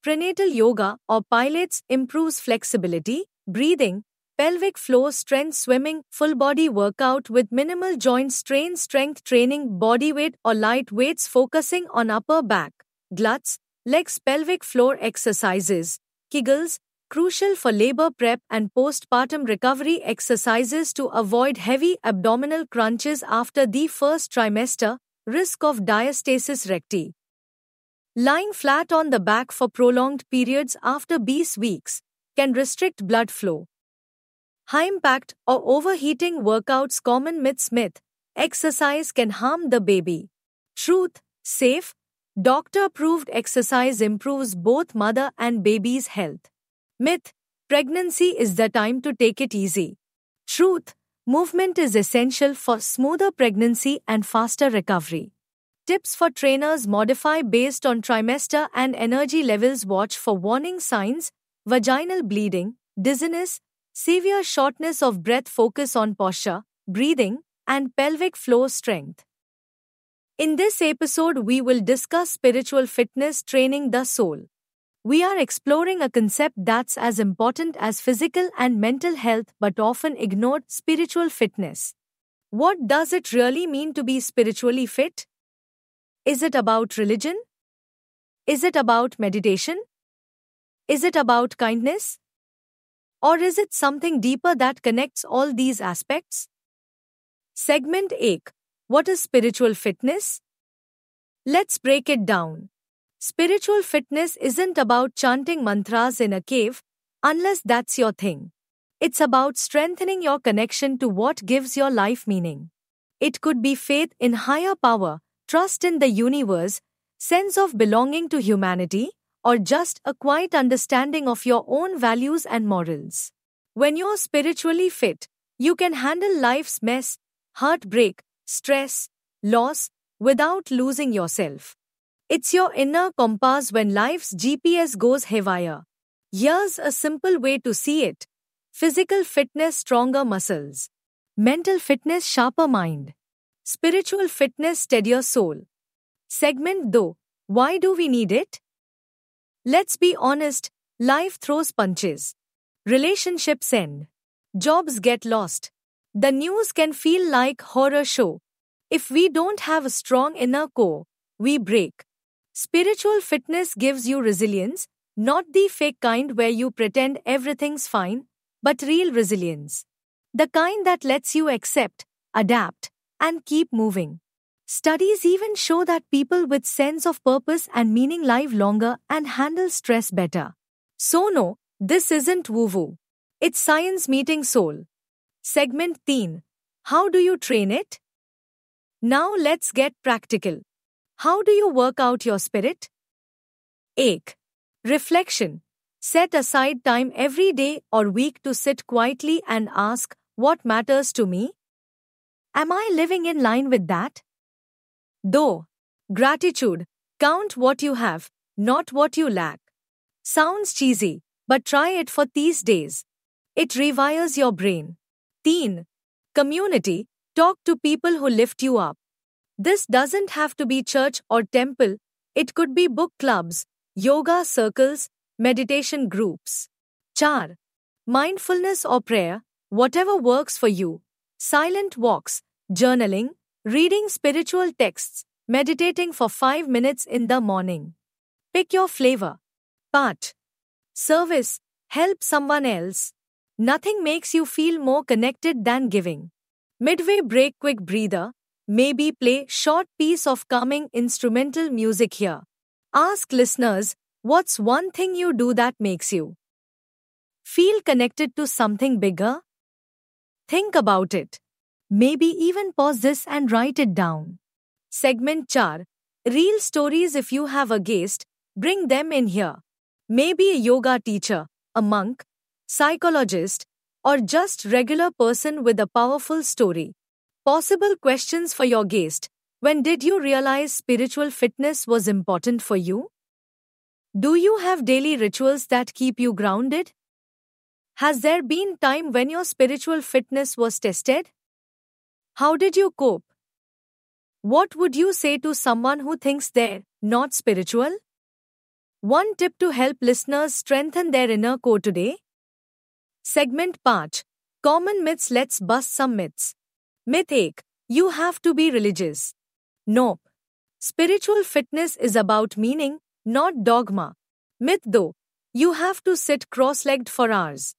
Prenatal yoga or pilates improves flexibility, breathing, pelvic floor strength. Swimming, full body workout with minimal joint strain. Strength training, bodyweight or light weights focusing on upper back, glutes, legs. Pelvic floor exercises, Kegels, crucial for labor prep and postpartum recovery. Exercises to avoid heavy abdominal crunches after the first trimester, risk of diastasis recti. Lying flat on the back for prolonged periods after BS weeks can restrict blood flow. High impact or overheating workouts. Common myths. Myth: exercise can harm the baby. Truth: safe, doctor approved exercise improves both mother and baby's health. Myth: pregnancy is the time to take it easy. Truth: movement is essential for smoother pregnancy and faster recovery. Tips for trainers: modify based on trimester and energy levels. Watch for warning signs: vaginal bleeding, dizziness, severe shortness of breath. Focus on posture, breathing, and pelvic floor strength. In this episode, we will discuss spiritual fitness training the soul. We are exploring a concept that's as important as physical and mental health but often ignored: spiritual fitness. What does it really mean to be spiritually fit? Is it about religion? Is it about meditation? Is it about kindness? Or is it something deeper that connects all these aspects? Segment 8. What is spiritual fitness? Let's break it down. Spiritual fitness isn't about chanting mantras in a cave, unless that's your thing. It's about strengthening your connection to what gives your life meaning. It could be faith in higher power, trust in the universe, sense of belonging to humanity, or just a quiet understanding of your own values and morals. When you're spiritually fit, you can handle life's mess, heartbreak, stress, loss, without losing yourself. It's your inner compass when life's GPS goes haywire. Here's a simple way to see it. Physical fitness: stronger muscles. Mental fitness: sharper mind. Spiritual fitness: steadier soul. Segment 2. Why do we need it? Let's be honest, life throws punches. Relationships end. Jobs get lost. The news can feel like horror show. If we don't have a strong inner core, we break. Spiritual fitness gives you resilience, not the fake kind where you pretend everything's fine, but real resilience. The kind that lets you accept, adapt, and keep moving. Studies even show that people with sense of purpose and meaning live longer and handle stress better. So no, this isn't woo-woo. It's science meeting soul. Segment 13. How do you train it? Now let's get practical. How do you work out your spirit? 8. Reflection. Set aside time every day or week to sit quietly and ask, what matters to me? Am I living in line with that? Though. Gratitude. Count what you have, not what you lack. Sounds cheesy, but try it for these days. It rewires your brain. 13. Community. Talk to people who lift you up. This doesn't have to be church or temple, it could be book clubs, yoga circles, meditation groups. 4. Mindfulness or prayer, whatever works for you. Silent walks, journaling, reading spiritual texts, meditating for 5 minutes in the morning. Pick your flavor. Part. Service. Help someone else. Nothing makes you feel more connected than giving. Midway break, quick breather. Maybe play short piece of calming instrumental music here. Ask listeners, what's one thing you do that makes you feel connected to something bigger? Think about it. Maybe even pause this and write it down. Segment 4. Real stories. If you have a guest, bring them in here. Maybe a yoga teacher, a monk, psychologist, or just regular person with a powerful story. Possible questions for your guest. When did you realize spiritual fitness was important for you? Do you have daily rituals that keep you grounded? Has there been time when your spiritual fitness was tested? How did you cope? What would you say to someone who thinks they're not spiritual? One tip to help listeners strengthen their inner core today. Segment 5. Common myths. Let's bust some myths. Myth 8. You have to be religious. Nope. Spiritual fitness is about meaning, not dogma. Myth 2. You have to sit cross-legged for hours.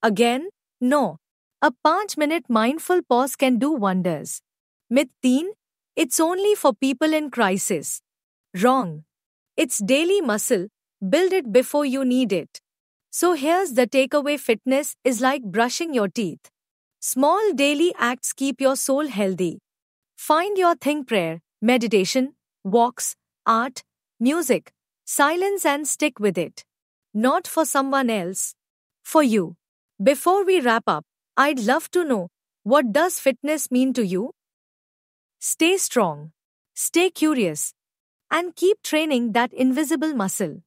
Again, no. A 5-minute mindful pause can do wonders. Myth 3. It's only for people in crisis. Wrong. It's daily muscle. Build it before you need it. So here's the takeaway. Fitness is like brushing your teeth. Small daily acts keep your soul healthy. Find your thing: prayer, meditation, walks, art, music, silence, and stick with it. Not for someone else. For you. Before we wrap up, I'd love to know, what does fitness mean to you? Stay strong. Stay curious. And keep training that invisible muscle.